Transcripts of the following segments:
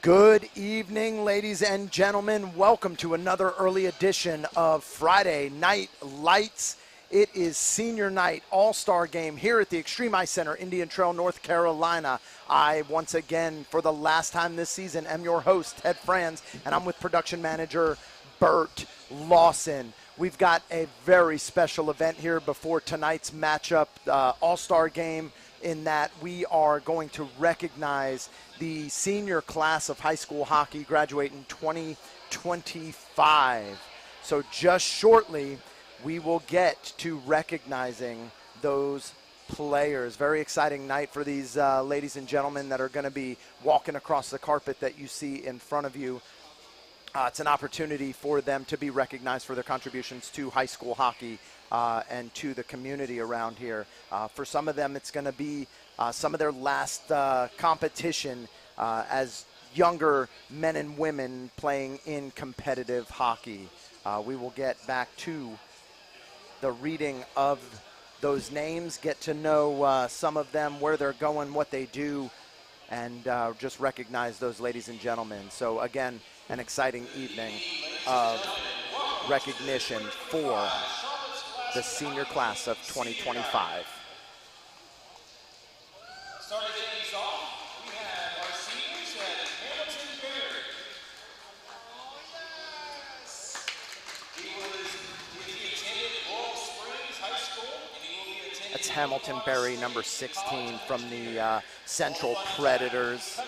Good evening, ladies and gentlemen. Welcome to another early edition of Friday Night Lights. It is senior night all-star game here at the Extreme Ice Center, Indian Trail, North Carolina. I, once again, for the last time this season, am your host, Ted Franz, and I'm with production manager Bert Lawson. We've got a very special event here before tonight's matchup, all-star game, in that we are going to recognize the senior class of high school hockey graduating 2025. So just shortly, we will get to recognizing those players. Very exciting night for these ladies and gentlemen that are going to be walking across the carpet that you see in front of you. It's an opportunity for them to be recognized for their contributions to high school hockey and to the community around here. For some of them, it's going to be some of their last competition as younger men and women playing in competitive hockey. We will get back to the reading of those names, get to know some of them, where they're going, what they do, and just recognize those ladies and gentlemen. So again, an exciting evening of recognition for the senior class of 2025. Starting things off, we have our seniors at Hamilton Berry. He attended Laurel Springs High School, and he will be attending. That's Hamilton Berry, number 16 from the Central Predators.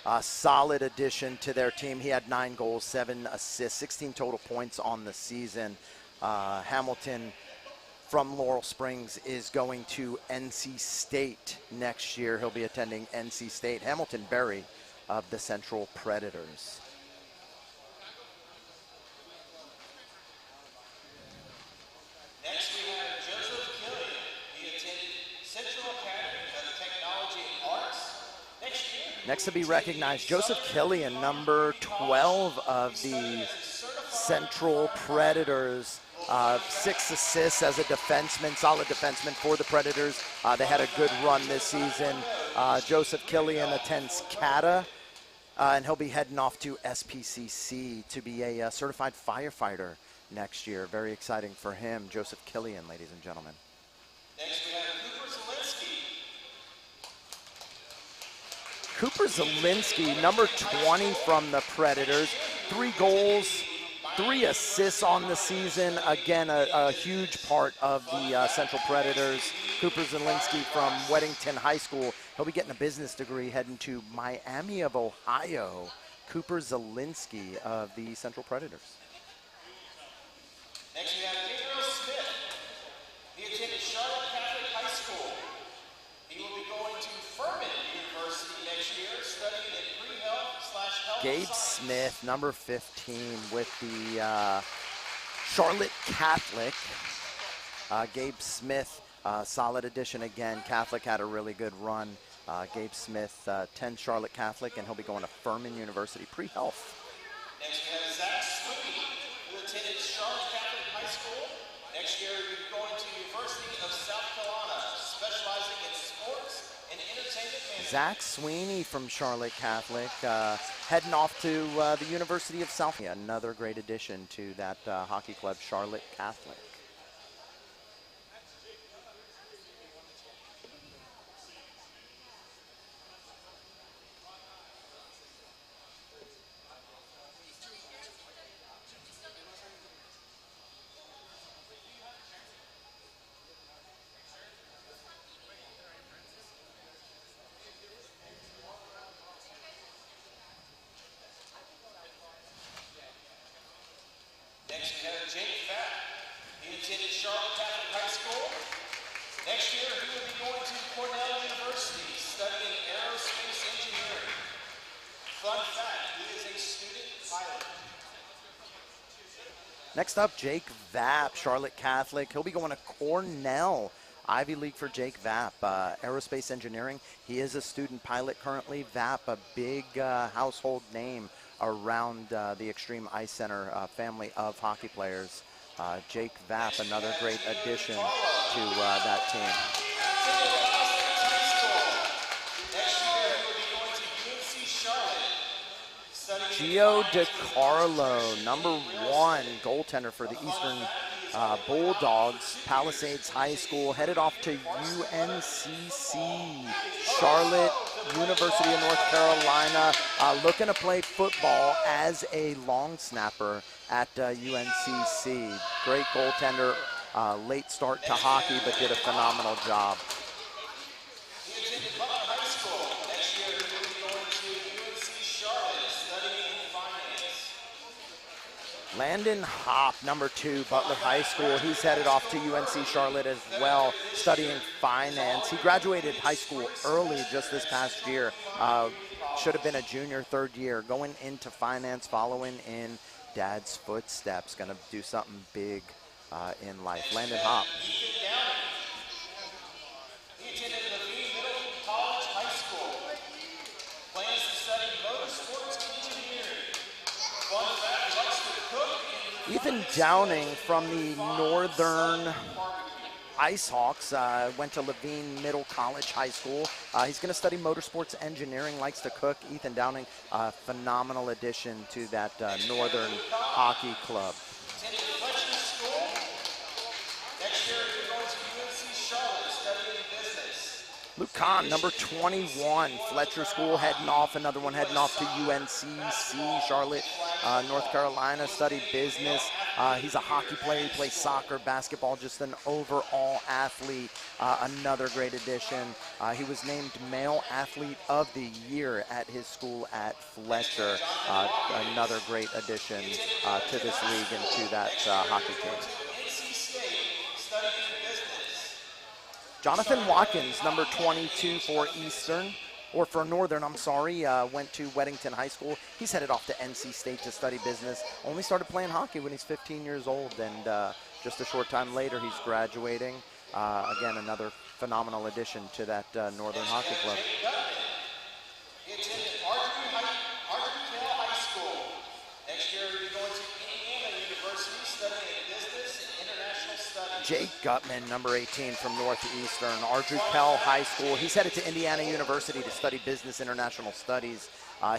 A solid addition to their team. He had 9 goals, 7 assists, 16 total points on the season. Hamilton from Laurel Springs is going to NC State next year. He'll be attending NC State. Hamilton Berry of the Central Predators. Next we have Joseph Killian. He attended Central Academy of Technology and Arts. Next to be recognized, Joseph Killian, number 12 of the Central Predators. 6 assists as a defenseman, solid defenseman for the Predators. They had a good run this season. Joseph Killian attends CATA, and he'll be heading off to SPCC to be a certified firefighter next year. Very exciting for him. Joseph Killian, ladies and gentlemen. Next we have Cooper Cooper Zielinski. Zielinski, number 20 from the Predators. 3 goals, 3 assists on the season. Again, a huge part of the Central Predators. Cooper Zielinski from Weddington High School. He'll be getting a business degree heading to Miami of Ohio. Cooper Zielinski of the Central Predators. Next we have Gabriel Smith. He attended Charlotte Catholic High School. He will be going to Furman University next year, studying in pre-health/health. Gabe Smith, number 15 with the Charlotte Catholic. Gabe Smith, solid addition again. Catholic had a really good run. Gabe Smith attends Charlotte Catholic, and he'll be going to Furman University pre-health. Next we have Zach Sweeney, who attended Charlotte Catholic High School. Next year he'll be going to University of South Carolina, specializing in sports and entertainment management. Zach Sweeney from Charlotte Catholic, heading off to the University of South Carolina. Another great addition to that hockey club, Charlotte Catholic. Next we have Jake Fatt. He attended Charlotte Catholic High School. Next year he will be going to Cornell University, studying aerospace engineering. Fun fact, he is a student pilot. Next up, Jake Vapp, Charlotte Catholic. He'll be going to Cornell. Ivy League for Jake Vapp, aerospace engineering. He is a student pilot currently. Vapp, a big household name around the Extreme Ice Center family of hockey players. Jake Vapp, another great addition to that team. Next year, he will be going to UNC Charlotte, Gio DiCarlo, number 1 goaltender for the Eastern Bulldogs, Palisades High School, headed off to UNCC, Charlotte University of North Carolina, looking to play football as a long snapper at UNCC. Great goaltender, late start to hockey, but did a phenomenal job. Landon Hopp, number 2, Butler High School. He's headed off to UNC Charlotte as well, studying finance. He graduated high school early just this past year. Should have been a junior, 3rd year. Going into finance, following in Dad's footsteps. Going to do something big in life. Landon Hopp. He attended Levine Middle College High School. Plans to study motorsports engineering. Fun fact, he likes to cook. Ethan Downing from the Northern Ice Hawks went to Levine Middle College High School. He's going to study motorsports engineering, likes to cook. Ethan Downing, phenomenal addition to that Northern Hockey Club. Attended Fletcher School. Next year, he's going to UNC Charlotte studying business. Luke Kahn, number 21, Fletcher School, heading off. Another one heading off to UNCC, Charlotte, North Carolina, studied business. He's a hockey player. He plays soccer, basketball, just an overall athlete. Another great addition. He was named Male Athlete of the Year at his school at Fletcher. Another great addition to this league and to that hockey team. NC State studying business. Jonathan Watkins, number 22 for Eastern, or for Northern, I'm sorry, went to Weddington High School. He's headed off to NC State to study business. Only started playing hockey when he's 15 years old, and just a short time later, he's graduating. Again, another phenomenal addition to that Northern Hockey Club. He attended Ardrey High School. Next year, he'll be going to Indiana University studying business and international studies. Jake Gutman, number 18 from Northeastern, Ardrey High School. He's headed to Indiana University to study business international studies.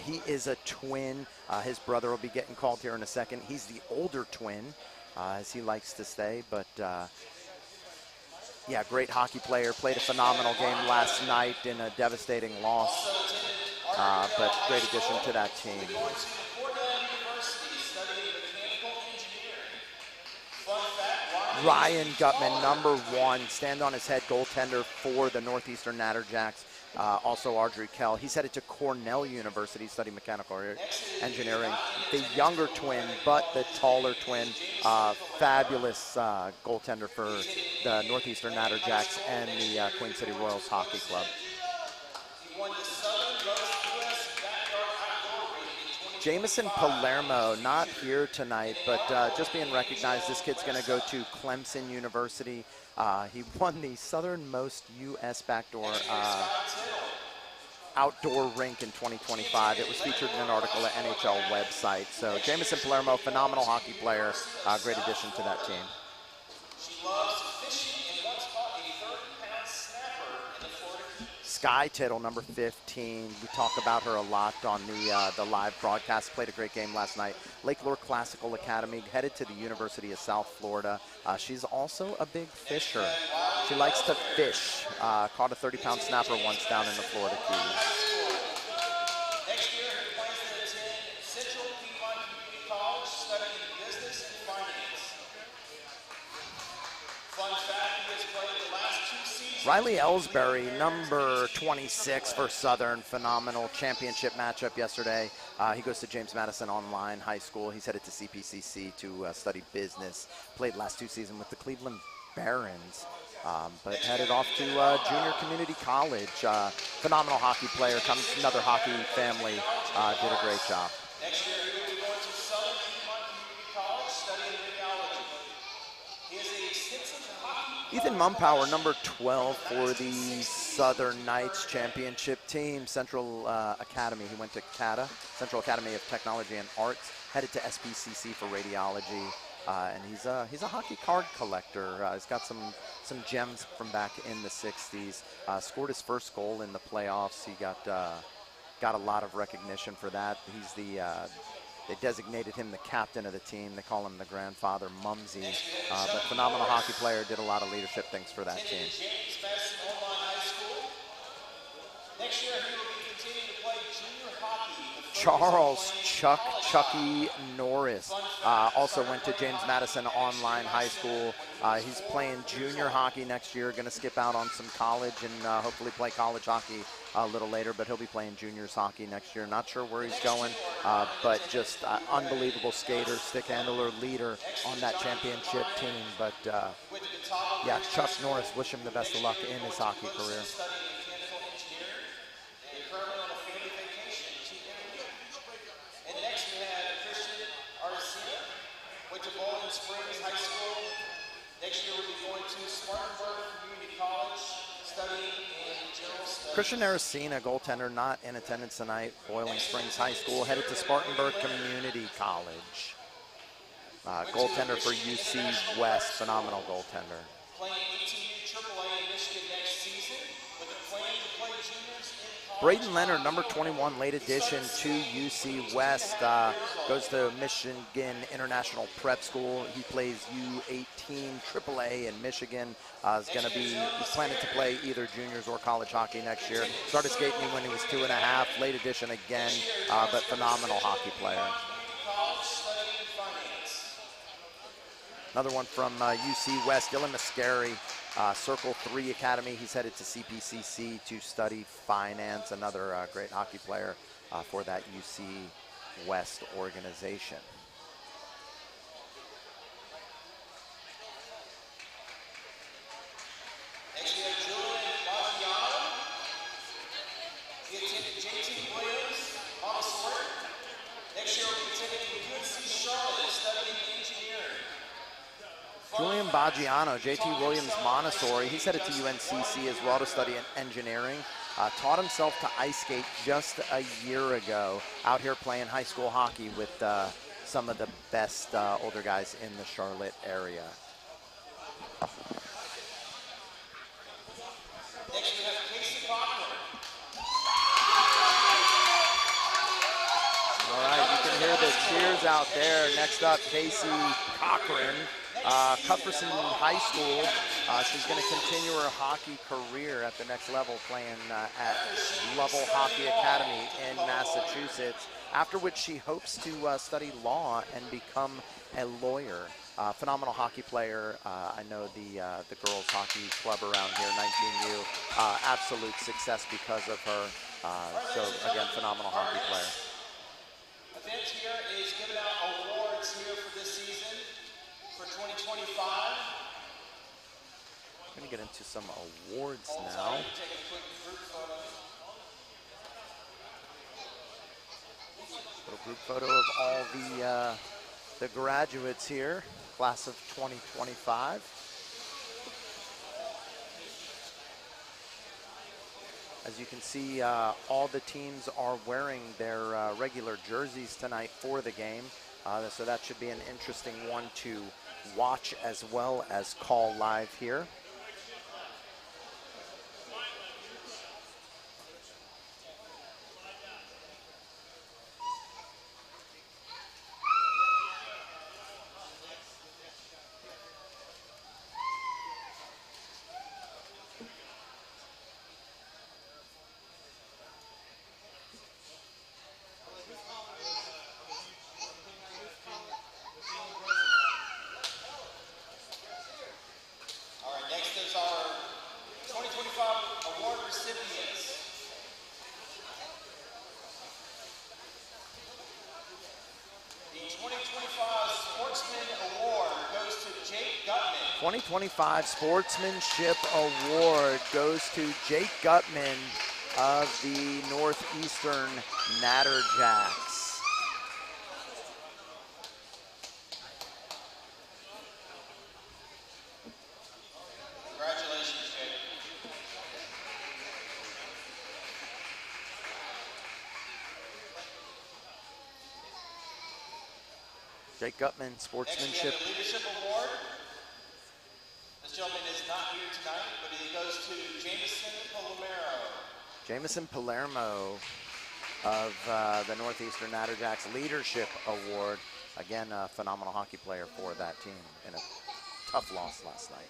He is a twin. His brother will be getting called here in a second. He's the older twin, as he likes to say, but yeah, great hockey player. Played a phenomenal game last night in a devastating loss, but great addition to that team. Going to Cornell University studying mechanical engineering. Fun fact, Ryan Gutman, number 1, stand on his head goaltender for the Northeastern Natterjacks. Also Ardrey Kell. He's headed to Cornell University, studying mechanical engineering. The younger twin, but the taller twin. Fabulous goaltender for the Northeastern Natterjacks and the Queen City Royals Hockey Club. he won the Southern Most U.S. Backyard Outdoor Rating in 2020. Jamison Palermo, not here tonight, but just being recognized. This kid's going to go to Clemson University. He won the southernmost U.S. backdoor outdoor rink in 2025. It was featured in an article at NHL website. So Jamison Palermo, phenomenal hockey player, great addition to that team. She loves fishing and once caught a 30-pound snapper in the Florida Keys. Sky Tittle, number 15. We talk about her a lot on the live broadcast. Played a great game last night. Lake Lure Classical Academy, headed to the University of South Florida. She's also a big fisher. She likes to fish. Caught a 30-pound snapper once down in the Florida Keys. Next year, he plans to attend Central Piedmont Community College studying business and finance. Fun fact, he has played the last 2 seasons. Riley Ellsbury, number 26 for Southern. Phenomenal championship matchup yesterday. He goes to James Madison Online High School. He's headed to CPCC to study business. Played last 2 seasons with the Cleveland Barons, but headed off to junior community college. Phenomenal hockey player. Comes from another hockey family. Did a great job. Next year, he will be going to Southern Piedmont Community College studying radiology. He has an extensive hockey. Ethan Mumpower, number 12 for the Southern Knights championship team. Central Academy. He went to CATA, Central Academy of Technology and Arts. Headed to SPCC for radiology. And he's a hockey card collector. He's got some gems from back in the 60s. Scored his first goal in the playoffs. He got got a lot of recognition for that. He's they designated him the captain of the team. They call him the grandfather, Mumsy. But phenomenal hockey player, did a lot of leadership things for that team. James Madison Online High School. Next year, he will be continuing to play junior hockey. Charles Chucky Norris also went to James Madison Online High School. He's playing junior hockey next year, going to skip out on some college and hopefully play college hockey a little later, but he'll be playing juniors hockey next year. Not sure where he's going, but just unbelievable skater, stick handler, leader on that championship team. But yeah, Chuck Norris, wish him the best of luck in his hockey career. Springs High School. Next year we'll be going to Spartanburg Community College, studying in general studies. Christian Aracena, goaltender, not in attendance tonight. Boiling Springs High School, headed to Spartanburg Community College. Goaltender for UC West, phenomenal goaltender. Playing ATU AAA in Michigan next season, with a plan to play juniors in college. Braden Leonard, number 21, late addition to UC West, goes to Michigan International Prep School. He plays U18 AAA in Michigan. He's planning to play either juniors or college hockey next year. Started skating when he was 2.5, late addition again, but phenomenal hockey player. Another one from UC West, Dylan Mascari, Circle 3 Academy. He's headed to CPCC to study finance. Another great hockey player for that UC West organization. Next we have Julian Bagliano. He attended JT Williams Montessori. Next year we'll be attending UNC Charlotte, studying engineering. Julian Bagliano, JT Williams Montessori, he's headed to UNCC as well to study engineering. Taught himself to ice skate just a year ago, out here playing high school hockey with some of the best older guys in the Charlotte area. Next we have Casey Cochran. All right, you can hear the cheers out there. Next up, Casey Cochran. Cuthbertson High School. She's going to continue her hockey career at the next level, playing at Lovell Hockey Academy in Massachusetts, after which she hopes to study law and become a lawyer. Phenomenal hockey player. I know the girls hockey club around here, 19U, absolute success because of her. So again, phenomenal hockey player. Event here is giving out awards here for this season. For 2025. I'm going to get into some awards now. Take a quick group photo. Little group photo of all the graduates here, class of 2025. As you can see, all the teams are wearing their regular jerseys tonight for the game. So that should be an interesting one to watch as well as call live here. The 2025 Sportsmanship Award goes to Jake Gutman. Sportsmanship Award goes to Jake Gutman of the Northeastern Natterjacks. Congratulations, Jake. Jake Gutman, Sportsmanship. Next we have the Leadership Award. This gentleman is not here tonight, but he goes to Jameson Palermo. Jameson Palermo, of the Northeastern Natterjacks Leadership Award. Again, a phenomenal hockey player for that team in a tough loss last night.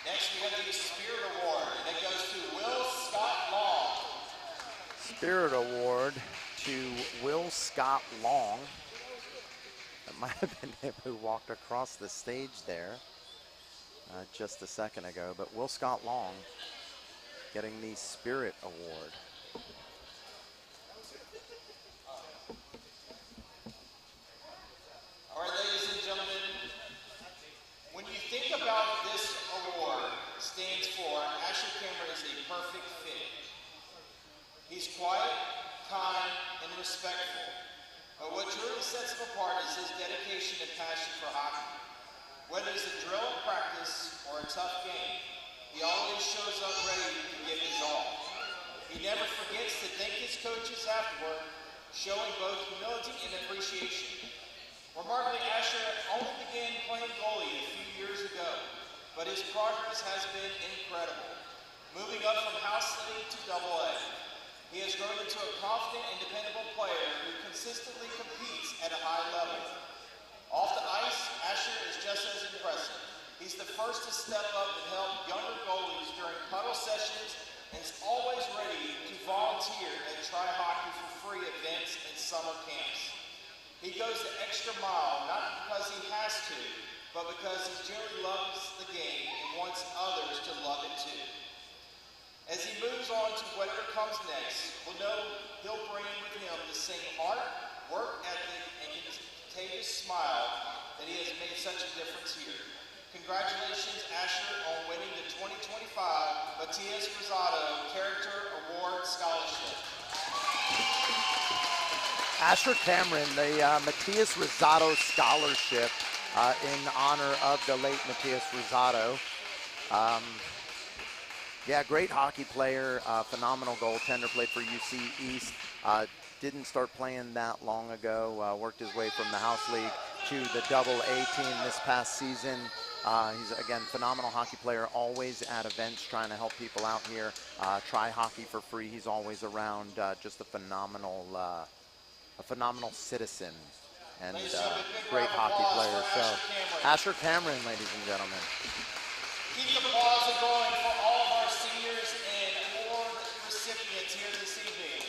Next, we have the Spirit Award, and it goes to Will Scott Long. Spirit Award to Will Scott Long. That might have been him who walked across the stage there just a second ago, but Will Scott Long getting the Spirit Award. All right, ladies and gentlemen, when you think about this award stands for, Asher Cameron is a perfect fit. He's quiet, kind, and respectful. But what truly sets him apart is his dedication and passion for hockey. Whether it's a drill in practice or a tough game, he always shows up ready to give his all. He never forgets to thank his coaches afterward, showing both humility and appreciation. Remarkably, Asher only began playing goalie a few years ago, but his progress has been incredible. Moving up from house league to AA, he has grown into a confident and dependable player who consistently competes at a high level. Off the ice, Asher is just as impressive. He's the first to step up and help younger goalies during puddle sessions and is always ready to volunteer at Try Hockey for Free events and summer camps. He goes the extra mile, not because he has to, but because he genuinely loves the game and wants others to love it too. As he moves on to whatever comes next, we'll know he'll bring with him the same heart, work ethic, and contagious smile that he has made such a difference here. Congratulations, Asher, on winning the 2025 Matias Rosado Character Award Scholarship. Asher Cameron, the Matias Rosado Scholarship in honor of the late Matias Rosado. Yeah, great hockey player, phenomenal goaltender, played for UC East. Didn't start playing that long ago, worked his way from the house league to the AA team this past season. He's, again, phenomenal hockey player, always at events trying to help people out here. Try Hockey for Free, he's always around, just a phenomenal citizen and great hockey player. So, Asher Cameron, ladies and gentlemen. Keep the applause going for all of our seniors and award recipients here this evening.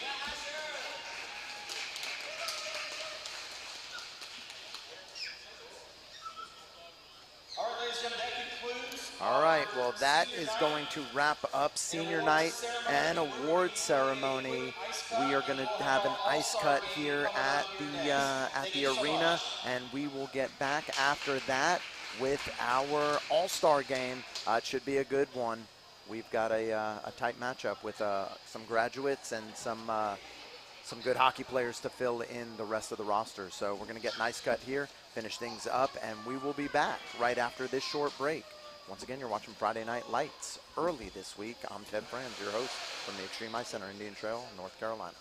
All right, ladies and gentlemen, that concludes. All right, well, that is going to wrap up senior night and award ceremony. We are going to have an ice cut here at the arena, and we will get back after that with our All-Star game. It should be a good one. We've got a tight matchup with some graduates and some good hockey players to fill in the rest of the roster. So we're going to get an ice cut here, finish things up, and we will be back right after this short break. Once again, you're watching Friday Night Lights early this week. I'm Ted Franz, your host from the Extreme Ice Center, Indian Trail, North Carolina.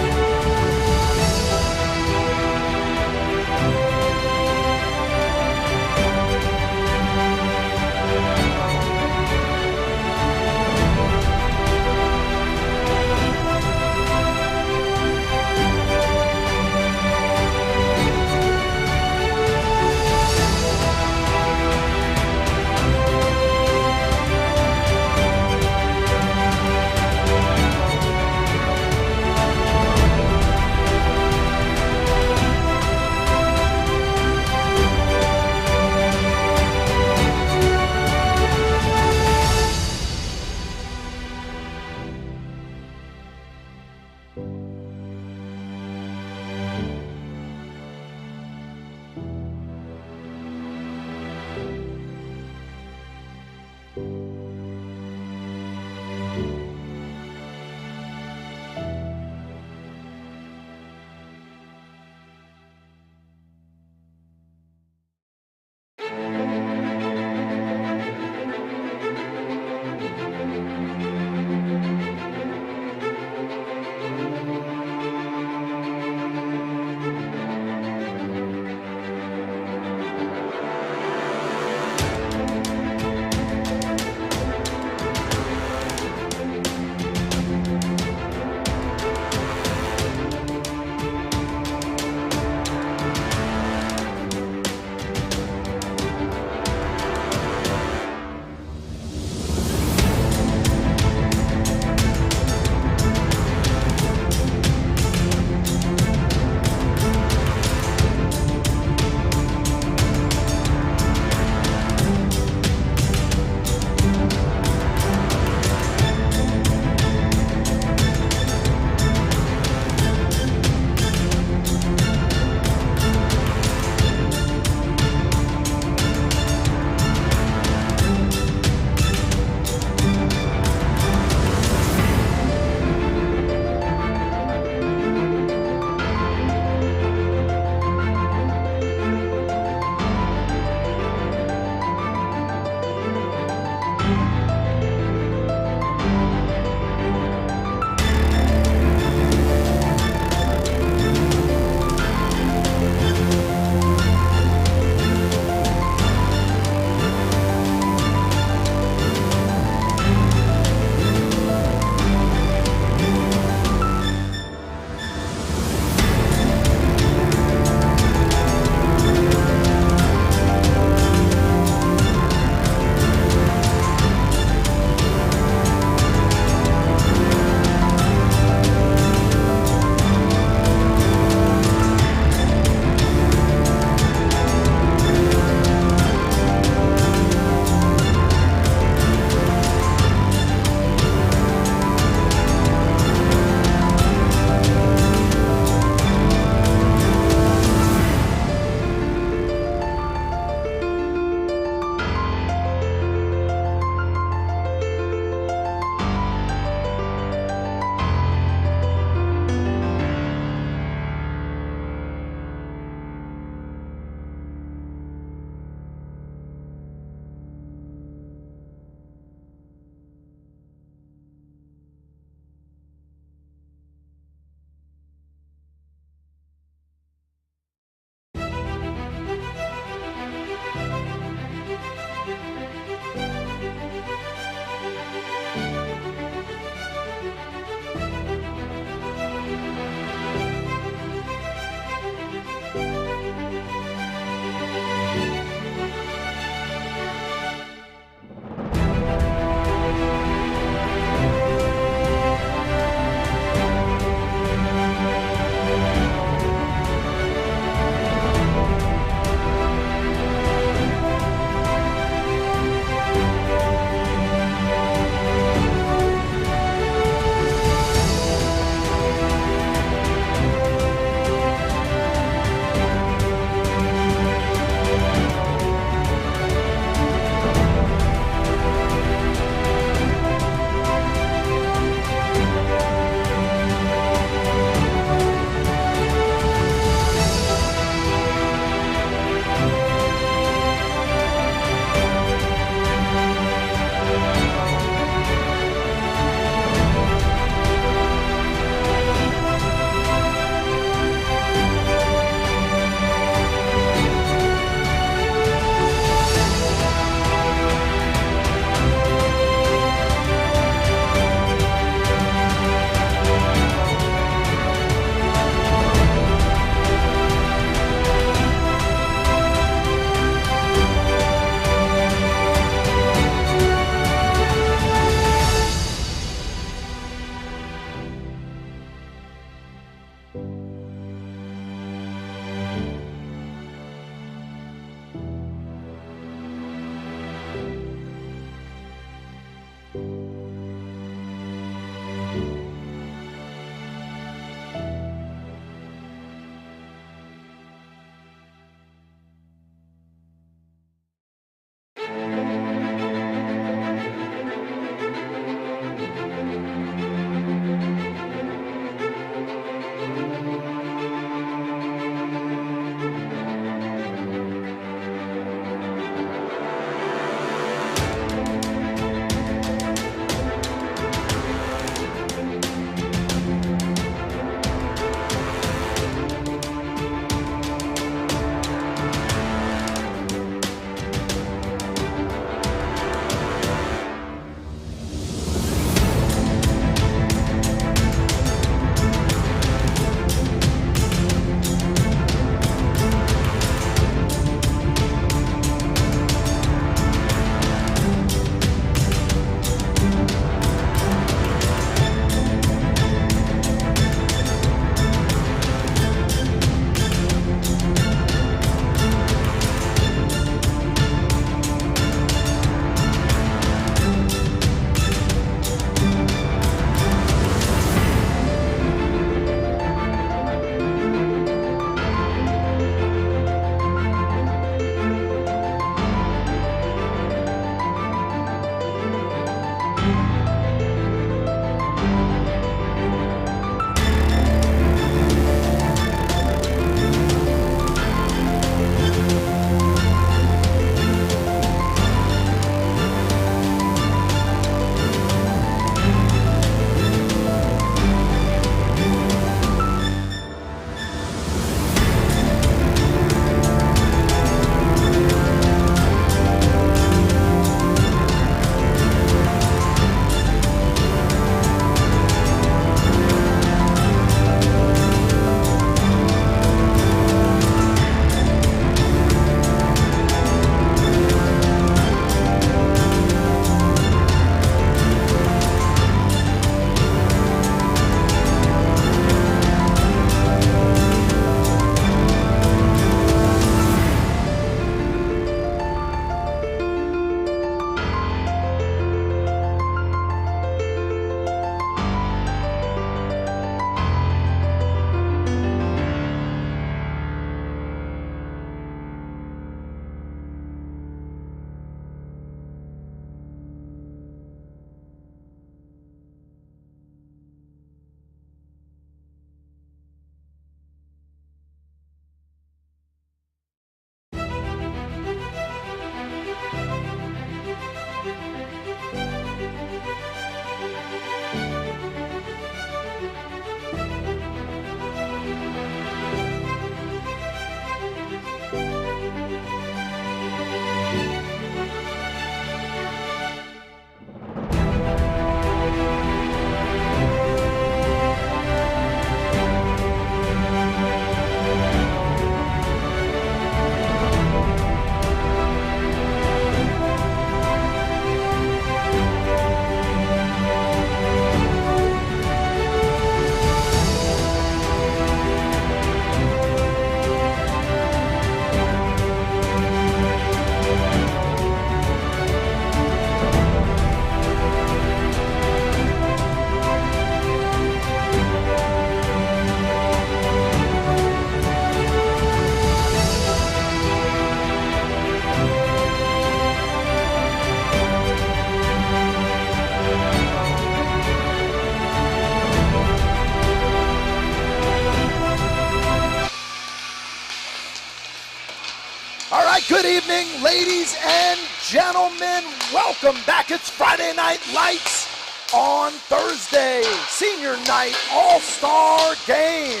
Good evening, ladies and gentlemen. Welcome back. It's Friday Night Lights on Thursday, senior night all-star game.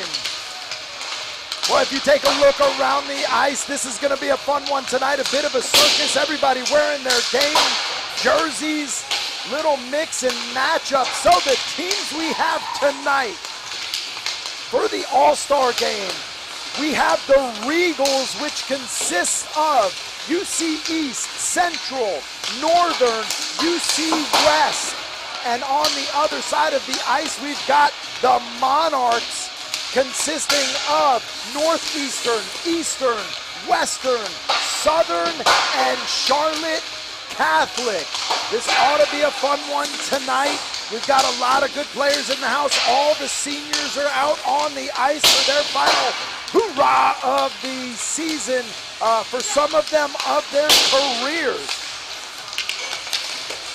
Well, if you take a look around the ice, this is going to be a fun one tonight. A bit of a circus. Everybody wearing their game jerseys. Little mix and matchup. So the teams we have tonight for the all-star game, we have the Regals, which consists of UC East, Central, Northern, UC West. And on the other side of the ice, we've got the Monarchs, consisting of Northeastern, Eastern, Western, Southern, and Charlotte Catholic. This ought to be a fun one tonight. We've got a lot of good players in the house. All the seniors are out on the ice for their final hoorah of the season, for some of them of their careers.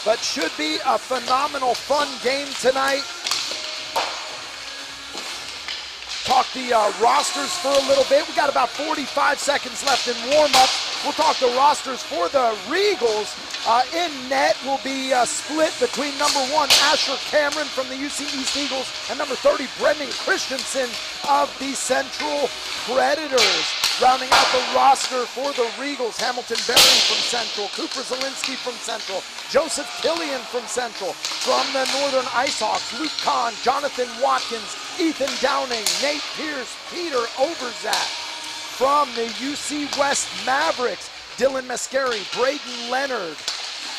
But should be a phenomenal, fun game tonight. Talk the rosters for a little bit. We got about 45 seconds left in warm-up. We'll talk the rosters for the Regals. In net will be split between number 1, Asher Cameron from the UC East Eagles, and number 30, Brendan Christensen of the Central Predators. Rounding out the roster for the Regals, Hamilton Berry from Central, Cooper Zielinski from Central, Joseph Killian from Central. From the Northern IceHawks, Luke Kahn, Jonathan Watkins, Ethan Downing, Nate Pierce, Peter Overzak. From the UC West Mavericks, Dylan Mascari, Braden Leonard.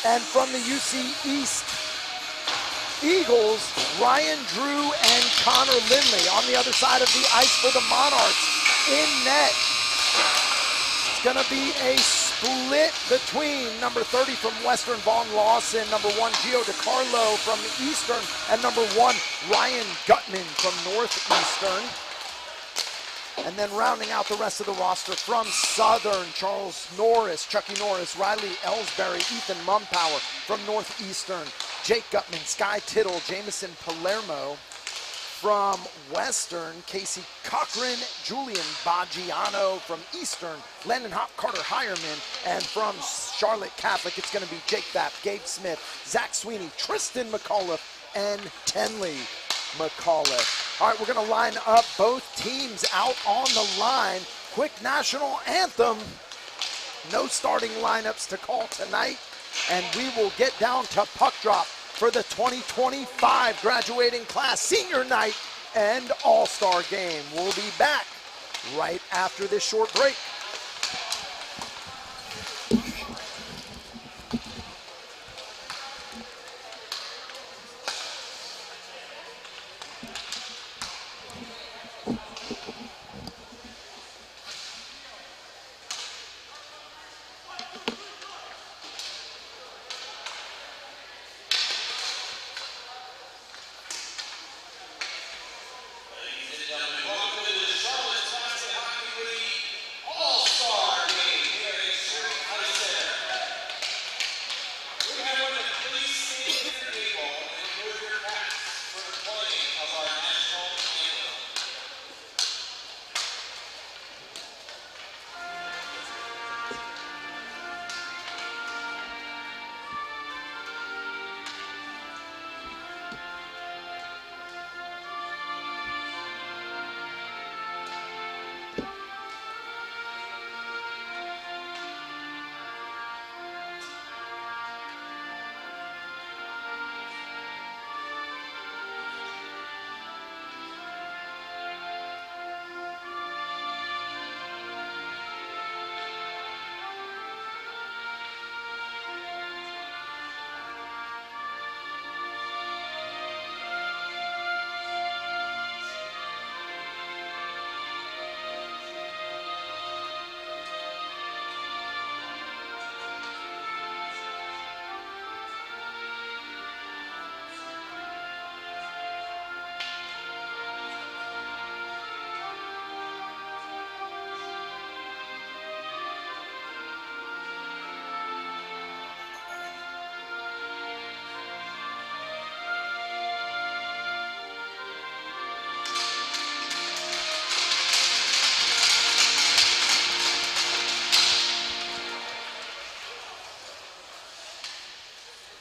And from the UC East Eagles, Ryan Drew and Connor Lindley. On the other side of the ice for the Monarchs, in net, it's going to be a split between number 30 from Western, Vaughn Lawson, number 1, Gio DiCarlo from Eastern, and number 1, Ryan Gutman from Northeastern. And then rounding out the rest of the roster from Southern, Charles Norris, Chucky Norris, Riley Ellsbury, Ethan Mumpower. From Northeastern, Jake Gutman, Sky Tittle, Jameson Palermo. From Western, Casey Cochran, Julian Baggiano. From Eastern, Landon Hop, Carter Hireman. And from Charlotte Catholic, it's going to be Jake Bapp, Gabe Smith, Zach Sweeney, Tristan McAuliffe, and Tenley McAuliffe. All right, we're going to line up both teams out on the line. Quick national anthem. No starting lineups to call tonight. And we will get down to puck drop for the 2025 graduating class senior night and all-star game. We'll be back right after this short break.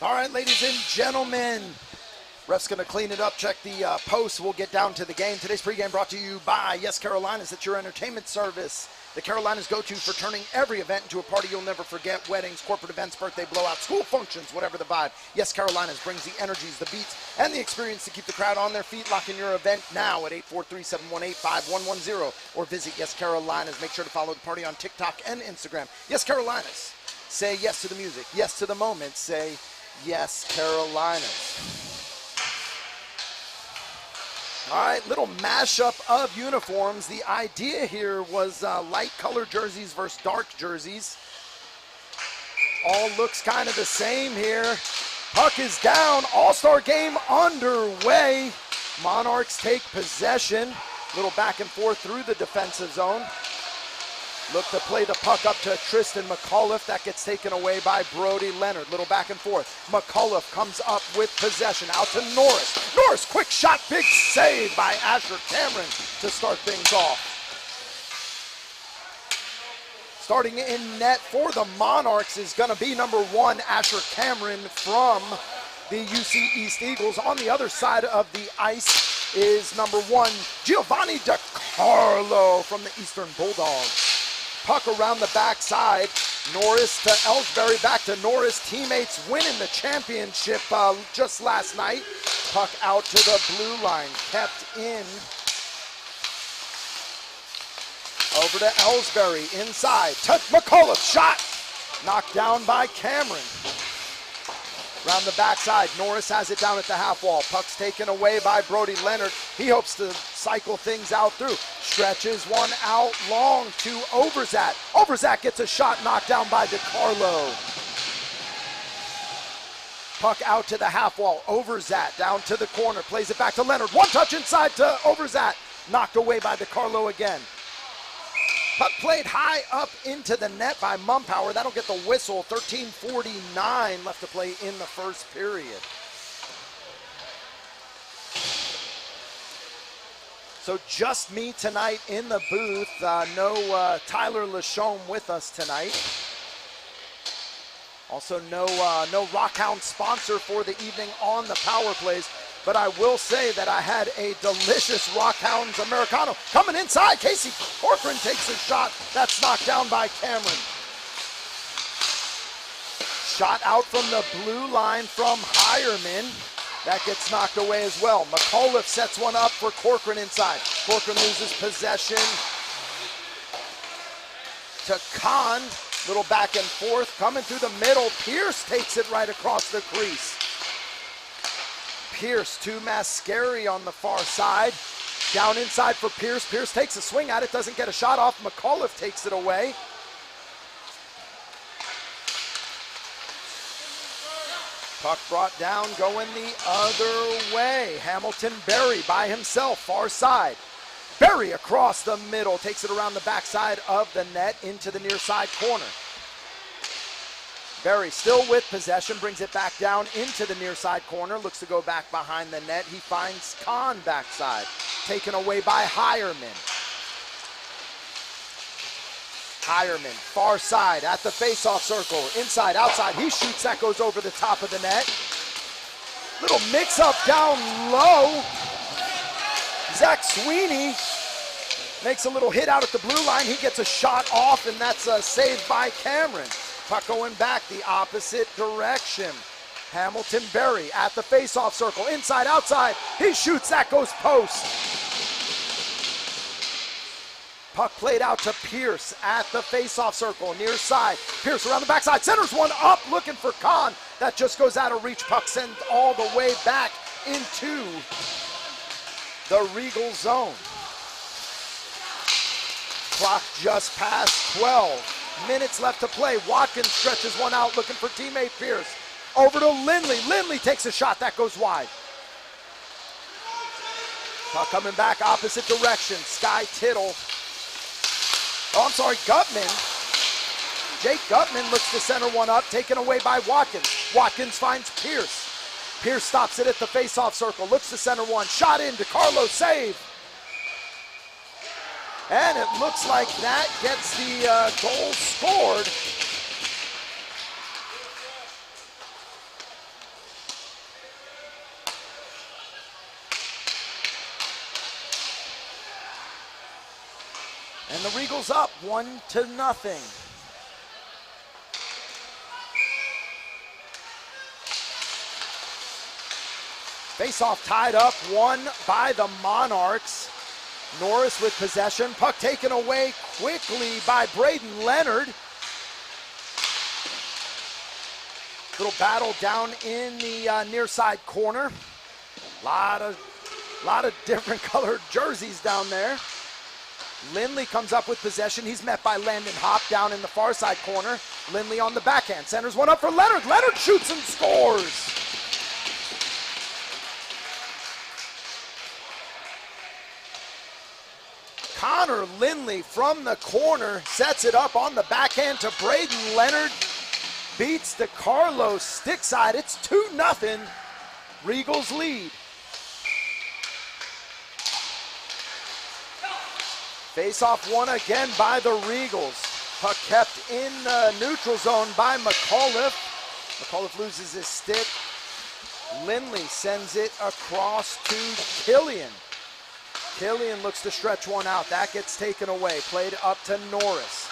All right, ladies and gentlemen, ref's going to clean it up, check the posts. We'll get down to the game. Today's pregame brought to you by Yes Carolinas. It's your entertainment service. The Carolinas go-to for turning every event into a party you'll never forget. Weddings, corporate events, birthday blowouts, school functions, whatever the vibe. Yes Carolinas brings the energies, the beats, and the experience to keep the crowd on their feet. Lock in your event now at 843-718-5110 or visit Yes Carolinas. Make sure to follow the party on TikTok and Instagram. Yes Carolinas. Say yes to the music, yes to the moment. Say Yes Carolinas. All right, little mashup of uniforms. The idea here was light colored jerseys versus dark jerseys. All looks kind of the same here. Puck is down. All-Star game underway. Monarchs take possession. Little back and forth through the defensive zone. Look to play the puck up to Tristan McAuliffe. That gets taken away by Brody Leonard. Little back and forth. McAuliffe comes up with possession. Out to Norris. Norris, quick shot, big save by Asher Cameron to start things off. Starting in net for the Monarchs is going to be number 1, Asher Cameron from the UC East Eagles. On the other side of the ice is number 1, Giovanni DiCarlo from the Eastern Bulldogs. Puck around the backside. Norris to Ellsbury, back to Norris. Teammates winning the championship just last night. Puck out to the blue line, kept in. Over to Ellsbury, inside. Touch McAuliffe, shot. Knocked down by Cameron. Around the backside, Norris has it down at the half wall. Puck's taken away by Brody Leonard. He hopes to cycle things out through. Stretches one out long to Overzat. Overzat gets a shot knocked down by DiCarlo. Puck out to the half wall. Overzat down to the corner. Plays it back to Leonard. One touch inside to Overzat. Knocked away by DiCarlo again. Puck played high up into the net by Mumpower. That'll get the whistle. 13:49 left to play in the first period. So just me tonight in the booth. No Tyler Lachaume with us tonight. Also no Rockhound sponsor for the evening on the power plays. But I will say that I had a delicious Rockhounds Americano. Coming inside, Casey Corcoran takes a shot. That's knocked down by Cameron. Shot out from the blue line from Hireman. That gets knocked away as well. McAuliffe sets one up for Corcoran inside. Corcoran loses possession to Kahn. Little back and forth. Coming through the middle. Pierce takes it right across the crease. Pierce to Mascari on the far side. Down inside for Pierce. Pierce takes a swing at it, doesn't get a shot off. McAuliffe takes it away. Puck brought down, going the other way. Hamilton Berry by himself, far side. Berry across the middle, takes it around the backside of the net into the near side corner. Berry still with possession, brings it back down into the near side corner, looks to go back behind the net. He finds Kahn backside, taken away by Hireman. Hireman, far side at the face-off circle, inside, outside. He shoots, that goes over the top of the net. Little mix-up down low. Zach Sweeney makes a little hit out at the blue line. He gets a shot off, and that's a save by Cameron. Puck going back the opposite direction. Hamilton Berry at the face-off circle, inside, outside. He shoots, that goes post. Puck played out to Pierce at the face-off circle, near side. Pierce around the backside, centers one up, looking for Kahn. That just goes out of reach. Puck sent all the way back into the Regal zone. Clock just past 12. Minutes left to play. Watkins stretches one out, looking for teammate Pierce. Over to Lindley. Lindley takes a shot, that goes wide. Puck coming back opposite direction. Sky Tittle. Gutman. Jake Gutman looks to center one up, taken away by Watkins. Watkins finds Pierce. Pierce stops it at the face-off circle, looks to center one. Shot in, DiCarlo save. And it looks like that gets the goal scored. And the Regals up 1-0. Face-off tied up, won by the Monarchs. Norris with possession. Puck taken away quickly by Braden Leonard. Little battle down in the near side corner. Lot of different colored jerseys down there. Lindley comes up with possession. He's met by Landon Hop down in the far side corner. Lindley on the backhand. Centers one up for Leonard. Leonard shoots and scores. Connor Lindley from the corner sets it up on the backhand to Braden Leonard. Beats the Carlos stick side. It's 2-0. Regals lead. Face-off won again by the Regals. Puck kept in the neutral zone by McAuliffe. McAuliffe loses his stick. Lindley sends it across to Killian. Killian looks to stretch one out. That gets taken away. Played up to Norris.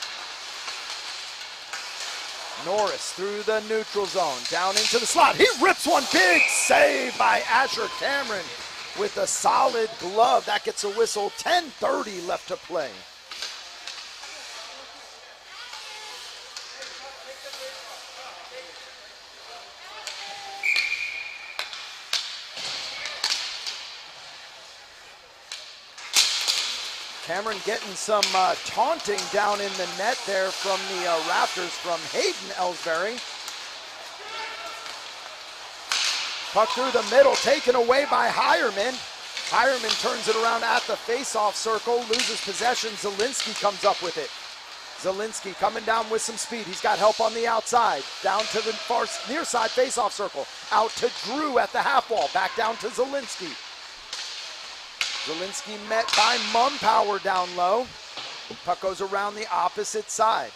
Norris through the neutral zone. Down into the slot. He rips one. Big save by Asher Cameron with a solid glove. That gets a whistle. 10:30 left to play. Cameron getting some taunting down in the net there from the Raptors from Hayden Ellsbury. Puck through the middle, taken away by Hireman. Hireman turns it around at the face-off circle, loses possession. Zielinski comes up with it. Zielinski coming down with some speed. He's got help on the outside. Down to the far near side face-off circle. Out to Drew at the half wall. Back down to Zielinski. Zielinski met by Mumpower down low. Puck goes around the opposite side.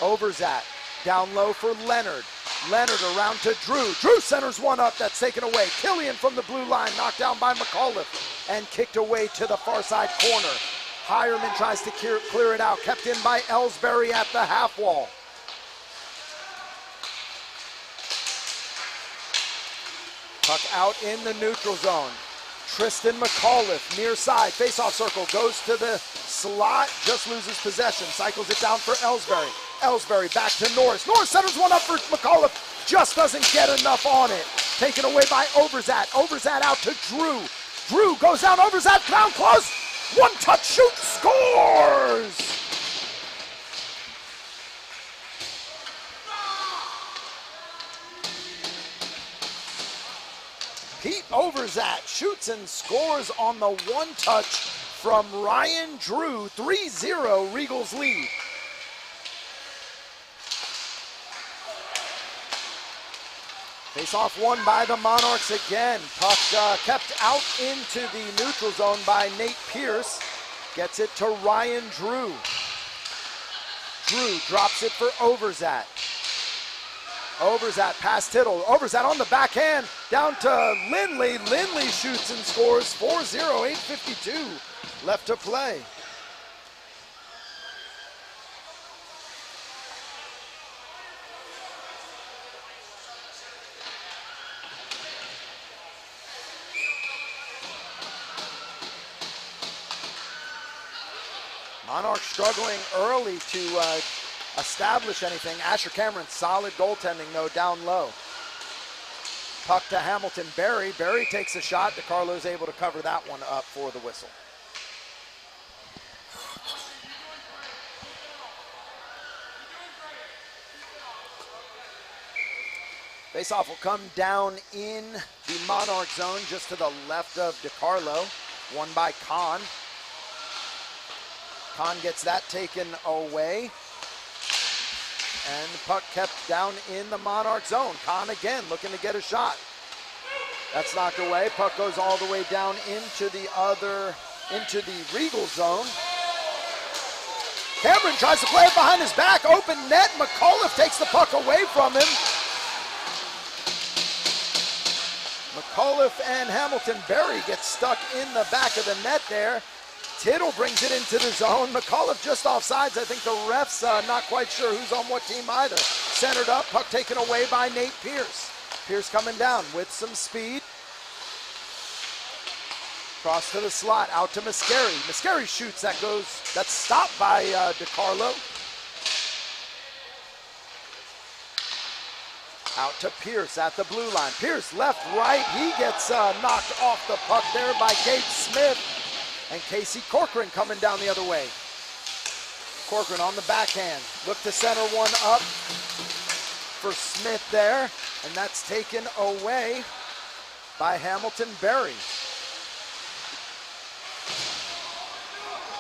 Overzat down low for Leonard. Leonard around to Drew. Drew centers one up. That's taken away. Killian from the blue line. Knocked down by McAuliffe and kicked away to the far side corner. Hireman tries to clear it out. Kept in by Ellsbury at the half wall. Puck out in the neutral zone. Tristan McAuliffe, near side, face-off circle, goes to the slot, just loses possession, cycles it down for Ellsbury. Ellsbury back to Norris. Norris centers one up for McAuliffe, just doesn't get enough on it. Taken away by Overzat. Overzat out to Drew. Drew goes down, Overzat down close. One touch shoot, scores! Pete Overzat shoots and scores on the one touch from Ryan Drew. 3-0 Regals lead. Face-off won by the Monarchs again. Puck kept out into the neutral zone by Nate Pierce. Gets it to Ryan Drew. Drew drops it for Overzat. Overzat past Tittle. Overzat on the backhand. Down to Lindley. Lindley shoots and scores. 4-0, 8:52 left to play. Monarchs struggling early to establish anything. Asher Cameron, solid goaltending though, down low. Puck to Hamilton Berry. Berry takes a shot. DeCarlo's able to cover that one up for the whistle. Faceoff will come down in the Monarch zone just to the left of DeCarlo. Won by Kahn. Kahn gets that taken away. And the puck kept down in the Monarch zone. Kahn again looking to get a shot. That's knocked away. Puck goes all the way down into the Regal zone. Cameron tries to play it behind his back. Open net. McAuliffe takes the puck away from him. McAuliffe and Hamilton Berry get stuck in the back of the net there. Tittle brings it into the zone. McAuliffe just offsides. I think the refs not quite sure who's on what team either. Centered up, puck taken away by Nate Pierce. Pierce coming down with some speed. Cross to the slot, out to Mascari. Mascari shoots, that's stopped by DiCarlo. Out to Pierce at the blue line. Pierce left, right. He gets knocked off the puck there by Gabe Smith. And Casey Corcoran coming down the other way. Corcoran on the backhand. Look to center one up for Smith there. And that's taken away by Hamilton Berry.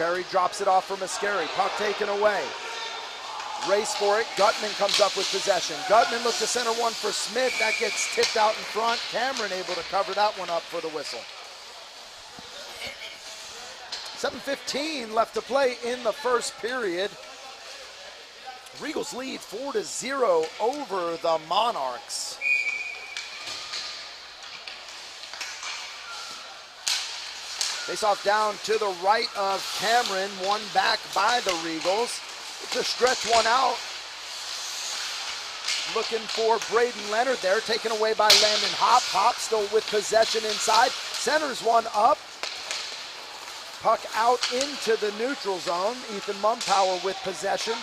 Berry drops it off for Mascari. Puck taken away. Race for it. Gutman comes up with possession. Gutman looks to center one for Smith. That gets tipped out in front. Cameron able to cover that one up for the whistle. 7:15 left to play in the first period. Regals lead 4-0 over the Monarchs. Face off down to the right of Cameron. One back by the Regals. To stretch one out. Looking for Braden Leonard there. Taken away by Landon Hop. Hop still with possession inside. Centers one up. Puck out into the neutral zone. Ethan Mumpower with possession.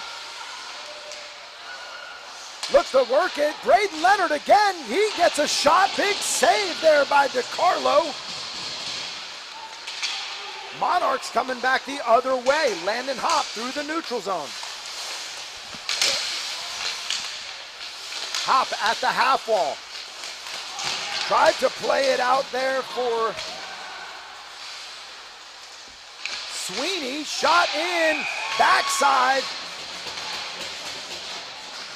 Looks to work it. Braden Leonard again. He gets a shot. Big save there by DiCarlo. Monarchs coming back the other way. Landon Hop through the neutral zone. Hop at the half wall. Tried to play it out there for Sweeney. Shot in, backside.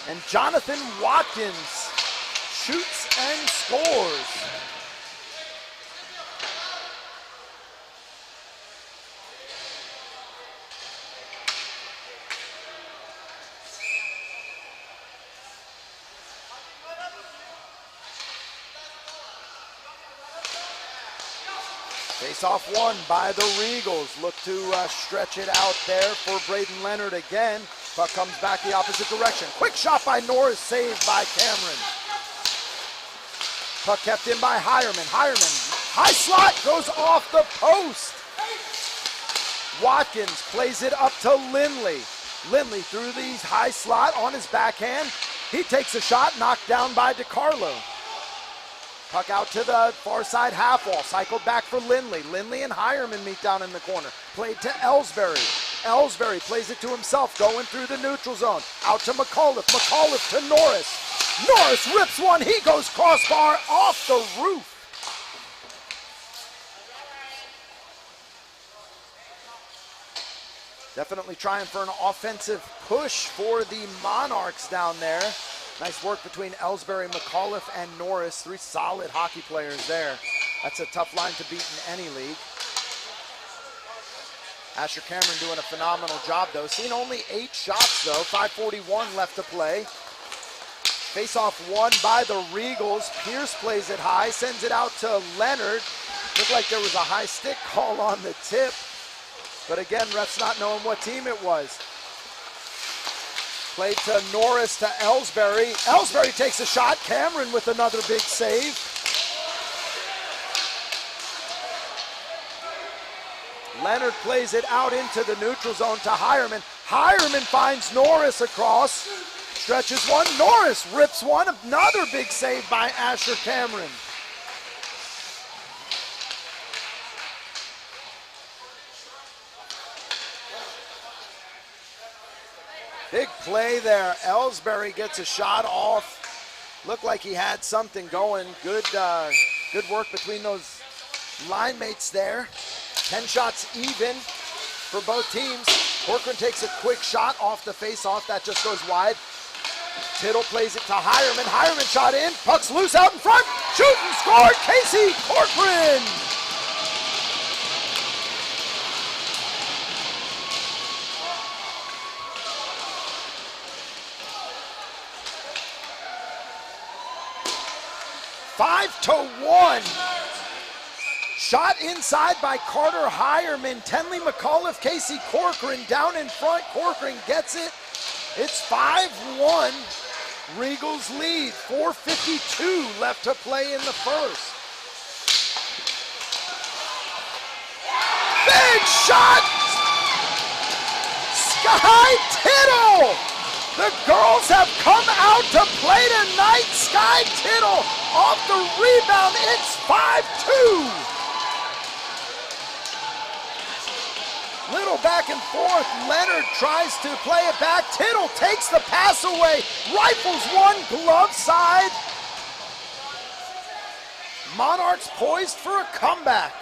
And Jonathan Watkins shoots and scores. Face-off one by the Regals. Look to stretch it out there for Braden Leonard again. Puck comes back the opposite direction. Quick shot by Norris, saved by Cameron. Puck kept in by Hireman. Hireman, high slot, goes off the post. Watkins plays it up to Lindley. Lindley through the high slot on his backhand. He takes a shot, knocked down by DiCarlo. Puck out to the far side half wall. Cycled back for Lindley. Lindley and Hireman meet down in the corner. Played to Ellsbury. Ellsbury plays it to himself, going through the neutral zone. Out to McAuliffe. McAuliffe to Norris. Norris rips one. He goes crossbar off the roof. Definitely trying for an offensive push for the Monarchs down there. Nice work between Ellsbury, McAuliffe, and Norris. Three solid hockey players there. That's a tough line to beat in any league. Asher Cameron doing a phenomenal job, though. Seen only 8 shots, though. 5:41 left to play. Face-off one by the Regals. Pierce plays it high, sends it out to Leonard. Looked like there was a high stick call on the tip. But again, refs not knowing what team it was. Played to Norris to Ellsbury. Ellsbury takes a shot. Cameron with another big save. Leonard plays it out into the neutral zone to Hireman. Hireman finds Norris across. Stretches one. Norris rips one. Another big save by Asher Cameron. Big play there. Ellsbury gets a shot off. Looked like he had something going. Good work between those line mates there. 10 shots even for both teams. Corcoran takes a quick shot off the face-off. That just goes wide. Tittle plays it to Hireman. Hireman shot in. Puck's loose out in front. Shoot and score. Casey Corcoran. shot inside by Carter Hireman. Tenley McAuliffe, Casey Corcoran down in front. Corcoran gets it. It's 5-1. Regals lead. 4:52 left to play in the first. Big shot! Sky Tittle! The girls have come out to play tonight. Sky Tittle off the rebound. It's 5-2. Little back and forth. Leonard tries to play it back. Tittle takes the pass away. Rifles one, glove side. Monarchs poised for a comeback.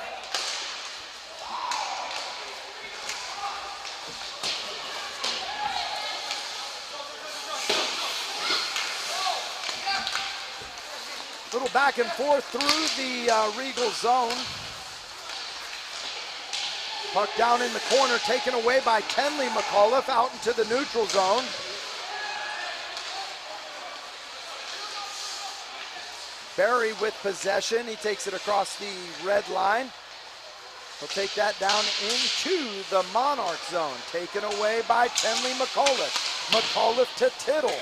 Little back and forth through the Regal zone. Puck down in the corner, taken away by Tenley McAuliffe out into the neutral zone. Barry with possession. He takes it across the red line. He'll take that down into the Monarch zone. Taken away by Tenley McAuliffe. McAuliffe to Tittle.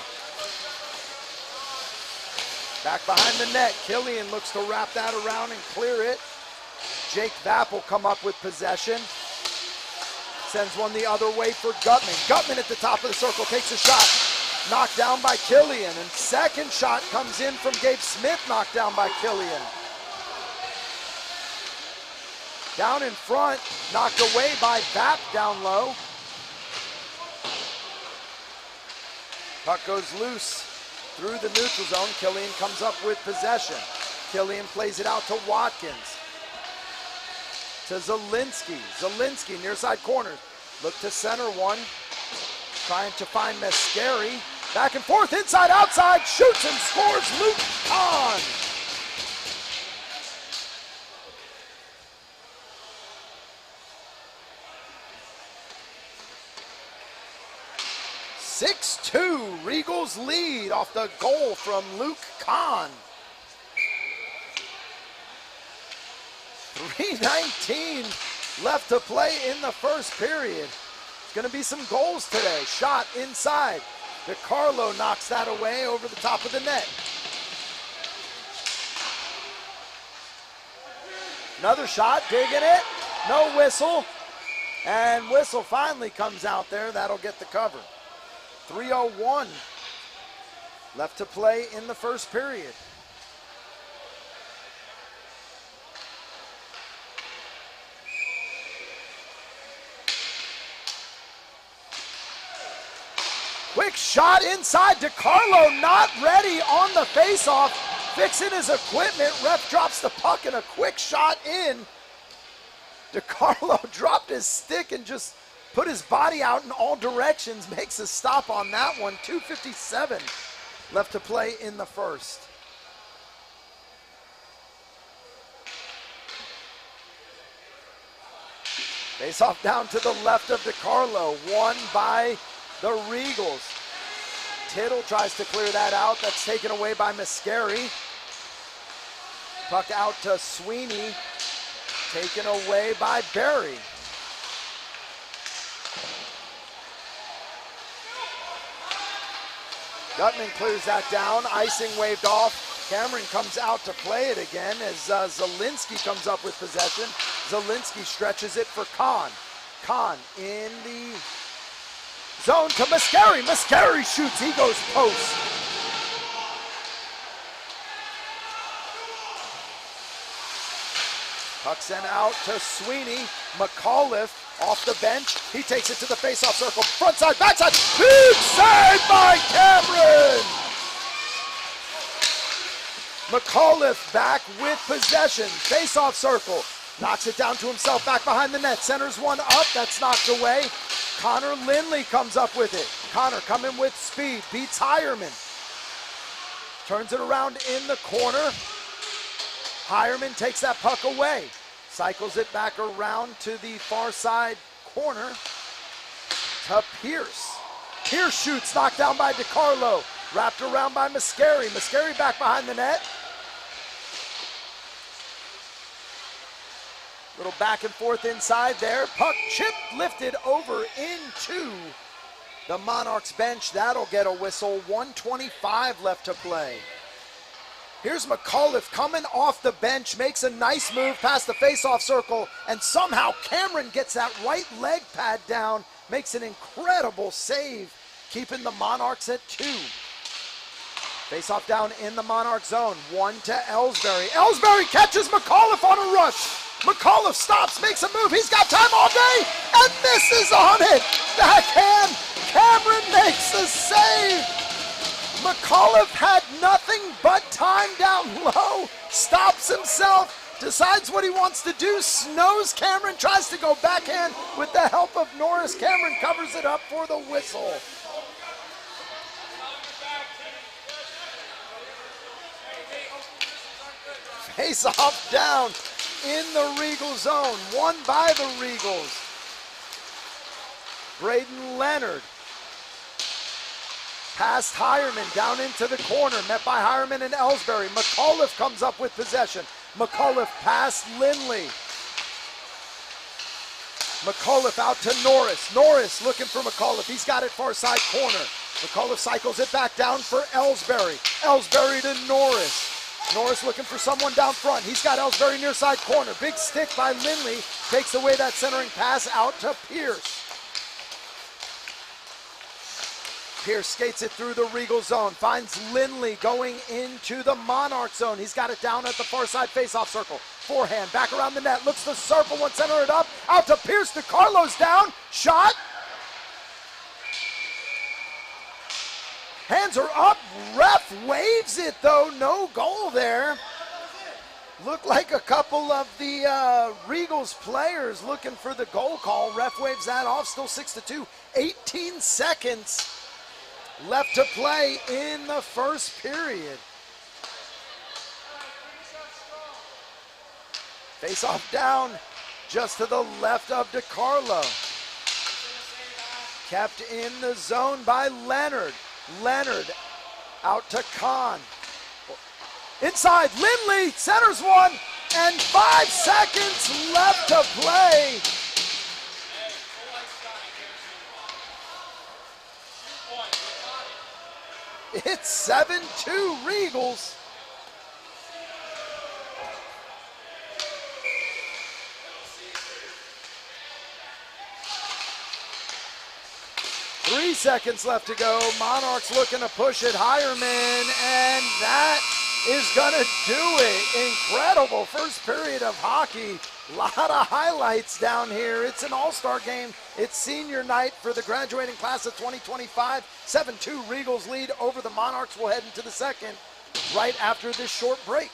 Back behind the net, Killian looks to wrap that around and clear it. Jake Vapp will come up with possession. Sends one the other way for Gutman. Gutman at the top of the circle takes a shot. Knocked down by Killian. And second shot comes in from Gabe Smith, knocked down by Killian. Down in front, knocked away by Vapp down low. Puck goes loose through the neutral zone. Killian comes up with possession. Killian plays it out to Watkins. To Zielinski. Zielinski near side corner. Look to center one. Trying to find Mascari. Back and forth, inside, outside. Shoots and scores. Luke Kahn. Regals lead off the goal from Luke Kahn. 3:19 left to play in the first period. It's going to be some goals today. Shot inside. DiCarlo knocks that away over the top of the net. Another shot, digging it. No whistle. And whistle finally comes out there. That'll get the cover. 3:01 left to play in the first period. Quick shot inside. DiCarlo not ready on the faceoff. Fixing his equipment. Ref drops the puck and a quick shot in. DiCarlo dropped his stick and just put his body out in all directions. Makes a stop on that one. 2:57 left to play in the first. Face off down to the left of DiCarlo. Won by the Regals. Tittle tries to clear that out. That's taken away by Mascari. Puck out to Sweeney. Taken away by Barry. Gutman clears that down. Icing waved off. Cameron comes out to play it again as Zielinski comes up with possession. Zielinski stretches it for Kahn. Kahn in the zone to Mascari. Mascari shoots. He goes post. Puck sent out to Sweeney. McAuliffe off the bench. He takes it to the faceoff circle. Front side, backside. Big save by Cameron. McAuliffe back with possession. Faceoff circle. Knocks it down to himself. Back behind the net. Centers one up. That's knocked away. Connor Lindley comes up with it. Connor coming with speed. Beats Hireman. Turns it around in the corner. Hireman takes that puck away. Cycles it back around to the far side corner to Pierce. Pierce shoots, knocked down by DiCarlo. Wrapped around by Mascari. Mascari back behind the net. Little back and forth inside there. Puck chipped, lifted over into the Monarchs bench. That'll get a whistle. 1:25 left to play. Here's McAuliffe coming off the bench, makes a nice move past the face-off circle, and somehow Cameron gets that right leg pad down, makes an incredible save, keeping the Monarchs at 2. Face-off down in the Monarch zone. 1 to Ellsbury. Ellsbury catches McAuliffe on a rush. McAuliffe stops, makes a move. He's got time all day and misses on it. Backhand. Cameron makes the save. McAuliffe had nothing but time down low. Stops himself. Decides what he wants to do. Snows Cameron. Tries to go backhand with the help of Norris. Cameron covers it up for the whistle. Face off down in the Regal zone. Won by the Regals. Braden Leonard. Past Hireman down into the corner. Met by Hireman and Ellsbury. McAuliffe comes up with possession. McAuliffe past Lindley. McAuliffe out to Norris. Norris looking for McAuliffe. He's got it far side corner. McAuliffe cycles it back down for Ellsbury. Ellsbury to Norris. Norris looking for someone down front. He's got Ellsbury near side corner. Big stick by Lindley. Takes away that centering pass out to Pierce. Pierce skates it through the Regal zone. Finds Lindley going into the Monarch zone. He's got it down at the far side face-off circle. Forehand back around the net. Looks to circle one, center it up. Out to Pierce. DeCarlo's down. Shot. Hands are up. Ref waves it though. No goal there. Looked like a couple of the Regals players looking for the goal call. Ref waves that off. Still 6-2. 18 seconds left to play in the first period. Face off down just to the left of DeCarlo. Kept in the zone by Leonard. Leonard out to Kahn. Inside, Lindley centers one, and 5 seconds left to play. It's 7-2 Regals. Three seconds left to go. Monarchs looking to push it. Hireman, and that is gonna do it. Incredible first period of hockey. A lot of highlights down here. It's an all-star game. It's senior night for the graduating class of 2025. 7-2 Regals lead over the Monarchs. We'll head into the second right after this short break.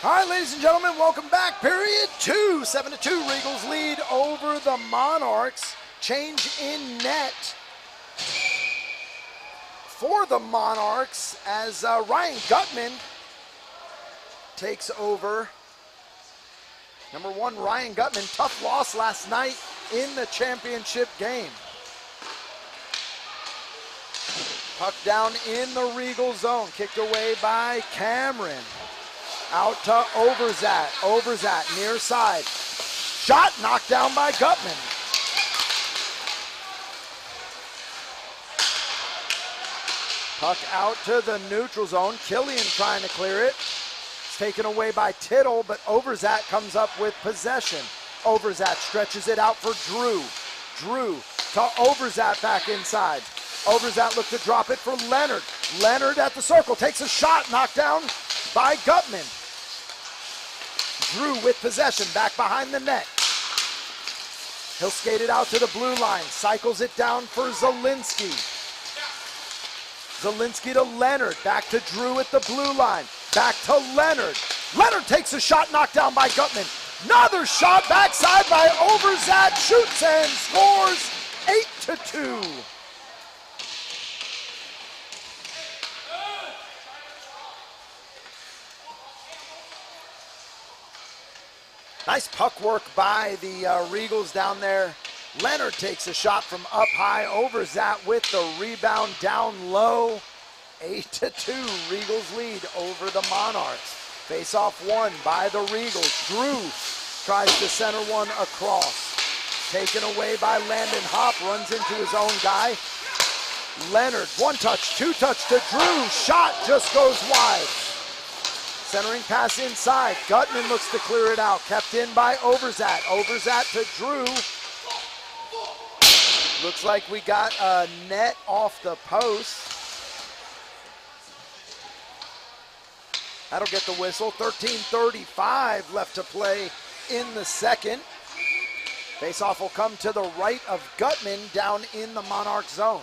All right, ladies and gentlemen, welcome back. Period 2, 7-2. Regals lead over the Monarchs. Change in net for the Monarchs as Ryan Gutman takes over. Number 1, Ryan Gutman, tough loss last night in the championship game. Puck down in the Regal zone, kicked away by Cameron. Out to Overzat. Overzat near side. Shot knocked down by Gutman. Puck out to the neutral zone. Killian trying to clear it. It's taken away by Tittle, but Overzat comes up with possession. Overzat stretches it out for Drew. Drew to Overzat back inside. Overzat looked to drop it for Leonard. Leonard at the circle takes a shot, knocked down by Gutman. Drew with possession, back behind the net. He'll skate it out to the blue line, cycles it down for Zielinski. Zielinski to Leonard, back to Drew at the blue line, back to Leonard. Leonard takes a shot, knocked down by Gutman. Another shot backside by Overzat, shoots and scores 8-2. Nice puck work by the Regals down there. Leonard takes a shot from up high. Overzat with the rebound down low. 8-2, Regals lead over the Monarchs. Face-off won by the Regals. Drew tries to center one across. Taken away by Landon Hopp, runs into his own guy. Leonard, one touch, two touch to Drew. Shot just goes wide. Centering pass inside. Gutman looks to clear it out. Kept in by Overzat. Overzat to Drew. Looks like we got a net off the post. That'll get the whistle. 13:35 left to play in the second. Faceoff will come to the right of Gutman down in the Monarch zone.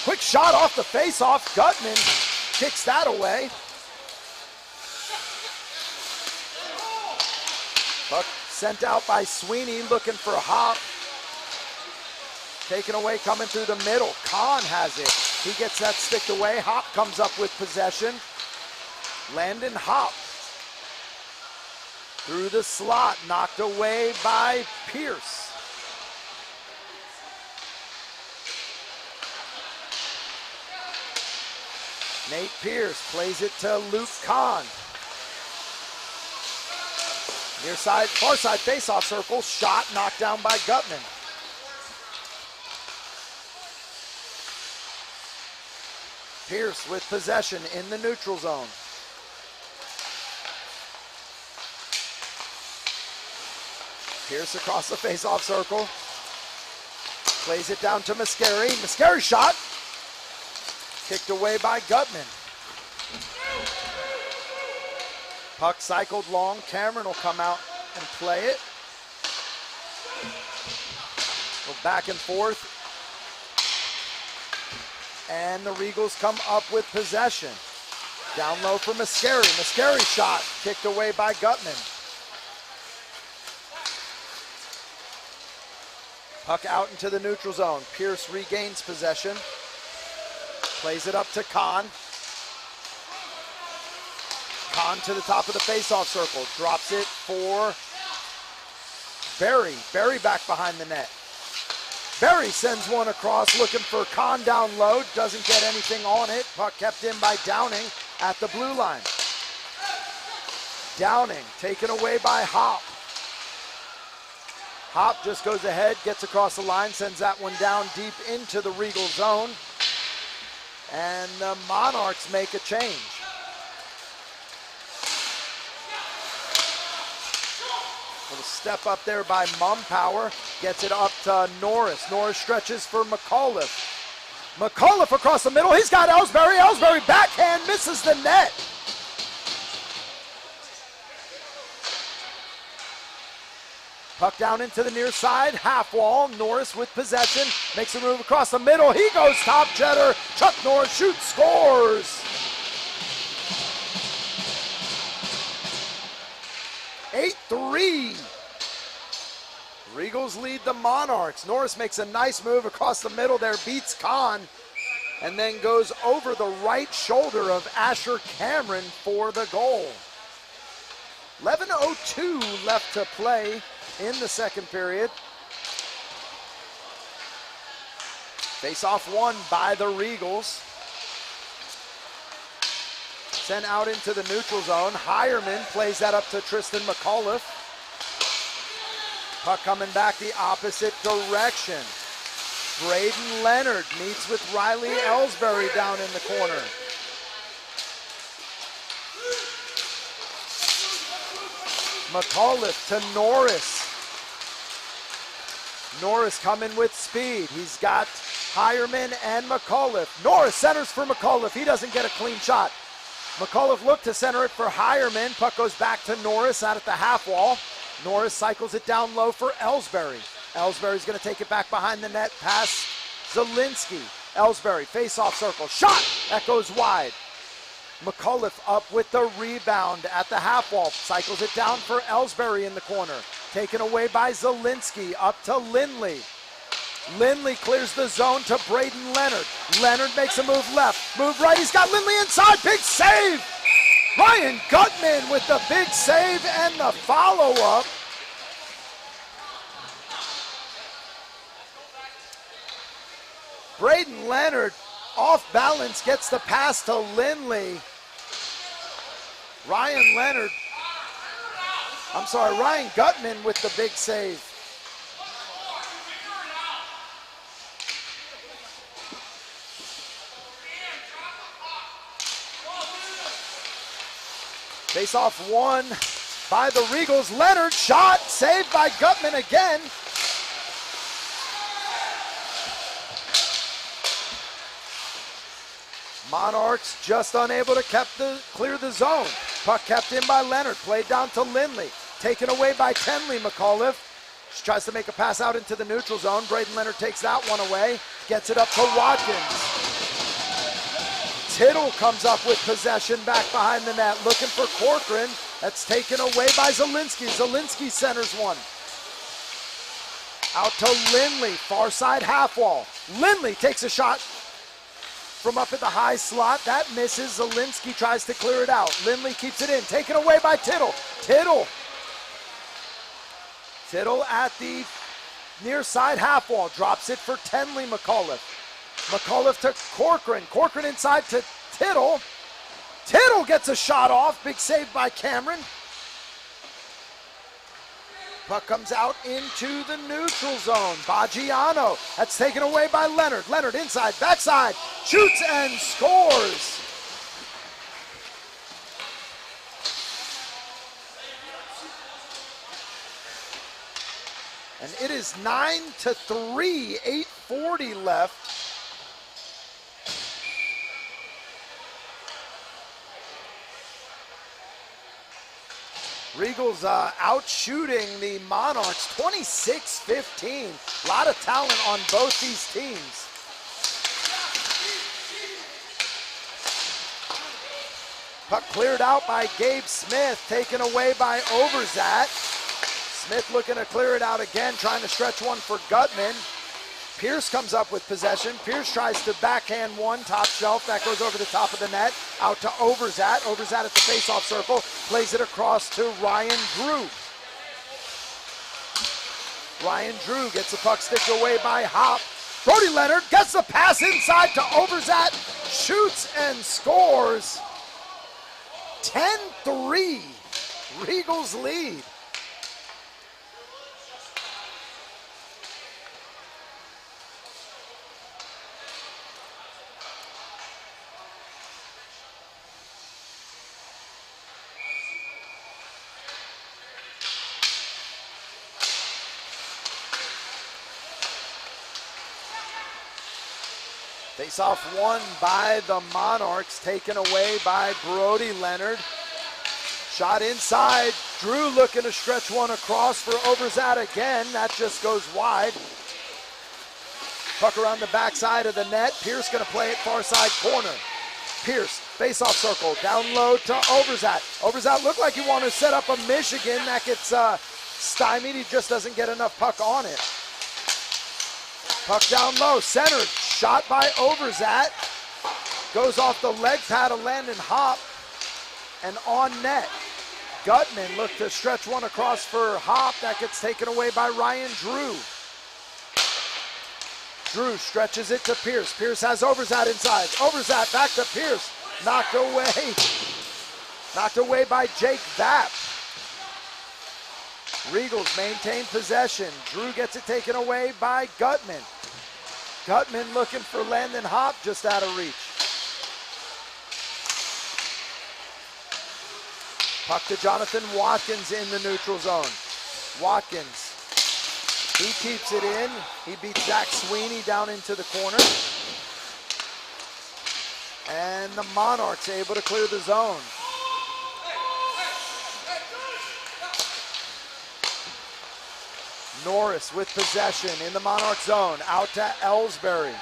Quick shot off the faceoff. Gutman kicks that away. Puck sent out by Sweeney, looking for Hopp. Taken away, coming through the middle. Kahn has it. He gets that sticked away. Hopp comes up with possession. Landon Hopp through the slot, knocked away by Pierce. Nate Pierce plays it to Luke Kahn. Near side, far side faceoff circle, shot knocked down by Gutman. Pierce with possession in the neutral zone. Pierce across the faceoff circle. Plays it down to Mascari. Mascari shot. Kicked away by Gutman. Puck cycled long. Cameron will come out and play it. Go back and forth. And the Regals come up with possession. Down low for Mascari. Mascari shot. Kicked away by Gutman. Puck out into the neutral zone. Pierce regains possession. Plays it up to Kahn. Kahn to the top of the faceoff circle. Drops it for Barry. Barry back behind the net. Barry sends one across, looking for Kahn down low. Doesn't get anything on it. Puck kept in by Downing at the blue line. Downing taken away by Hopp. Hopp just goes ahead, gets across the line, sends that one down deep into the Regal zone. And the Monarchs make a change. Little step up there by Mumpower. Gets it up to Norris. Norris stretches for McAuliffe. McAuliffe across the middle. He's got Ellsbury. Ellsbury backhand misses the net. Puck down into the near side. Half wall. Norris with possession. Makes a move across the middle. He goes top jetter. Chuck Norris shoots, scores. 8-3. Regals lead the Monarchs. Norris makes a nice move across the middle there, beats Kahn, and then goes over the right shoulder of Asher Cameron for the goal. 11:02 left to play in the second period. Face-off won by the Regals. Sent out into the neutral zone. Hireman plays that up to Tristan McAuliffe. Puck coming back the opposite direction. Braden Leonard meets with Riley Ellsbury down in the corner. McAuliffe to Norris. Norris coming with speed. He's got Hireman and McAuliffe. Norris centers for McAuliffe. He doesn't get a clean shot. McAuliffe looked to center it for Hireman. Puck goes back to Norris out at the half wall. Norris cycles it down low for Ellsbury. Ellsbury's going to take it back behind the net past Zielinski. Ellsbury, face-off circle, shot! That goes wide. McAuliffe up with the rebound at the half wall. Cycles it down for Ellsbury in the corner. Taken away by Zielinski, up to Lindley. Lindley clears the zone to Braden Leonard. Leonard makes a move left, move right. He's got Lindley inside, big save! Ryan Gutman with the big save and the follow-up. Braden Leonard off balance gets the pass to Lindley. Ryan Gutman with the big save. Face-off won by the Regals. Leonard shot, saved by Gutman again. Monarchs just unable to clear the zone. Puck kept in by Leonard, played down to Lindley. Taken away by Tenley. McAuliffe just tries to make a pass out into the neutral zone. Braden Leonard takes that one away, gets it up to Watkins. Tittle comes up with possession back behind the net, looking for Corcoran. That's taken away by Zielinski. Zielinski centers one. Out to Lindley, far side half wall. Lindley takes a shot from up at the high slot. That misses. Zielinski tries to clear it out. Lindley keeps it in, taken away by Tittle. Tittle at the near side half wall, drops it for Tenley. McAuliffe to Corcoran. Corcoran inside to Tittle. Tittle gets a shot off. Big save by Cameron. Puck comes out into the neutral zone. Baggiano. That's taken away by Leonard. Leonard inside, backside. Shoots and scores. And it is 9-3, 8:40 left. Regals out shooting the Monarchs 26-15. A lot of talent on both these teams. Puck cleared out by Gabe Smith, taken away by Overzat. Smith looking to clear it out again, trying to stretch one for Gutman. Pierce comes up with possession. Pierce tries to backhand one, top shelf. That goes over the top of the net, out to Overzat. Overzat at the face-off circle, plays it across to Ryan Drew. Ryan Drew gets the puck sticked away by Hop. Brody Leonard gets the pass inside to Overzat, shoots and scores. 10-3, Regals lead. Face-off won by the Monarchs, taken away by Brody Leonard. Shot inside. Drew looking to stretch one across for Overzat again. That just goes wide. Puck around the backside of the net. Pierce going to play it far side corner. Pierce, face-off circle, down low to Overzat. Overzat looked like he wanted to set up a Michigan. That gets stymied. He just doesn't get enough puck on it. Puck down low, centered. Shot by Overzat. Goes off the leg pad of Landon Hop and on net. Gutman looked to stretch one across for Hop. That gets taken away by Ryan Drew. Drew stretches it to Pierce. Pierce has Overzat inside. Overzat back to Pierce. Knocked away. Knocked away by Jake Vapp. Regals maintain possession. Drew gets it taken away by Gutman. Gutman looking for Landon Hop, just out of reach. Puck to Jonathan Watkins in the neutral zone. Watkins, he keeps it in. He beats Zach Sweeney down into the corner. And the Monarchs able to clear the zone. Norris with possession in the Monarch zone. Out to Ellsbury.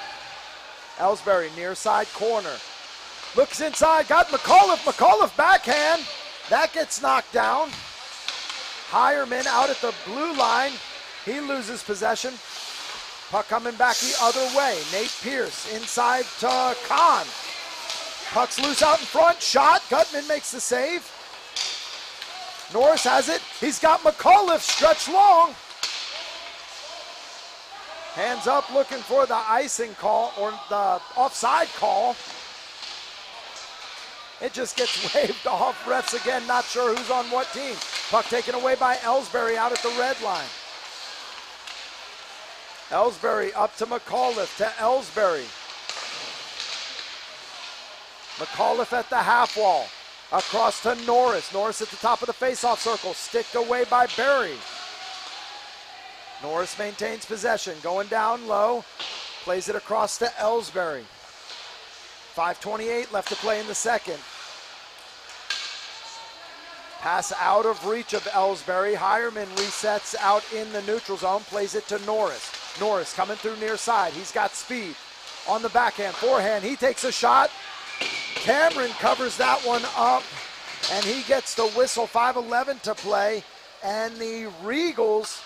Ellsbury near side corner. Looks inside, got McAuliffe. McAuliffe backhand. That gets knocked down. Hireman out at the blue line. He loses possession. Puck coming back the other way. Nate Pierce inside to Kahn. Puck's loose out in front. Shot. Gutman makes the save. Norris has it. He's got McAuliffe stretched long. Hands up looking for the icing call or the offside call. It just gets waved off. Refs again, not sure who's on what team. Puck taken away by Ellsbury out at the red line. Ellsbury up to McAuliffe, to Ellsbury. McAuliffe at the half wall. Across to Norris. Norris at the top of the face-off circle. Sticked away by Berry. Norris maintains possession. Going down low. Plays it across to Ellsbury. 5:28 left to play in the second. Pass out of reach of Ellsbury. Hireman resets out in the neutral zone. Plays it to Norris. Norris coming through near side. He's got speed. On the backhand, forehand. He takes a shot. Cameron covers that one up. And he gets the whistle. 5:11 to play. And the Regals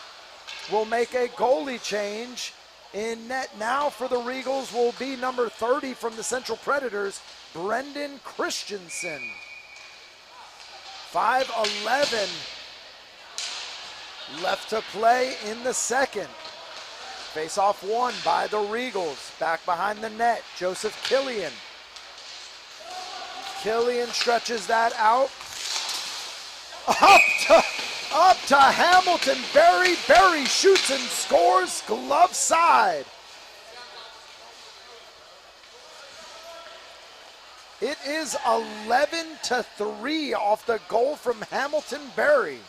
will make a goalie change. In net now for the Regals will be number 30 from the Central Predators, Brendan Christensen. 5:11 left to play in the second. Face-off won by the Regals. Back behind the net, Joseph Killian. Killian stretches that out. Up to Hamilton. Berry shoots and scores. Glove side. It is 11-3 off the goal from Hamilton Berry.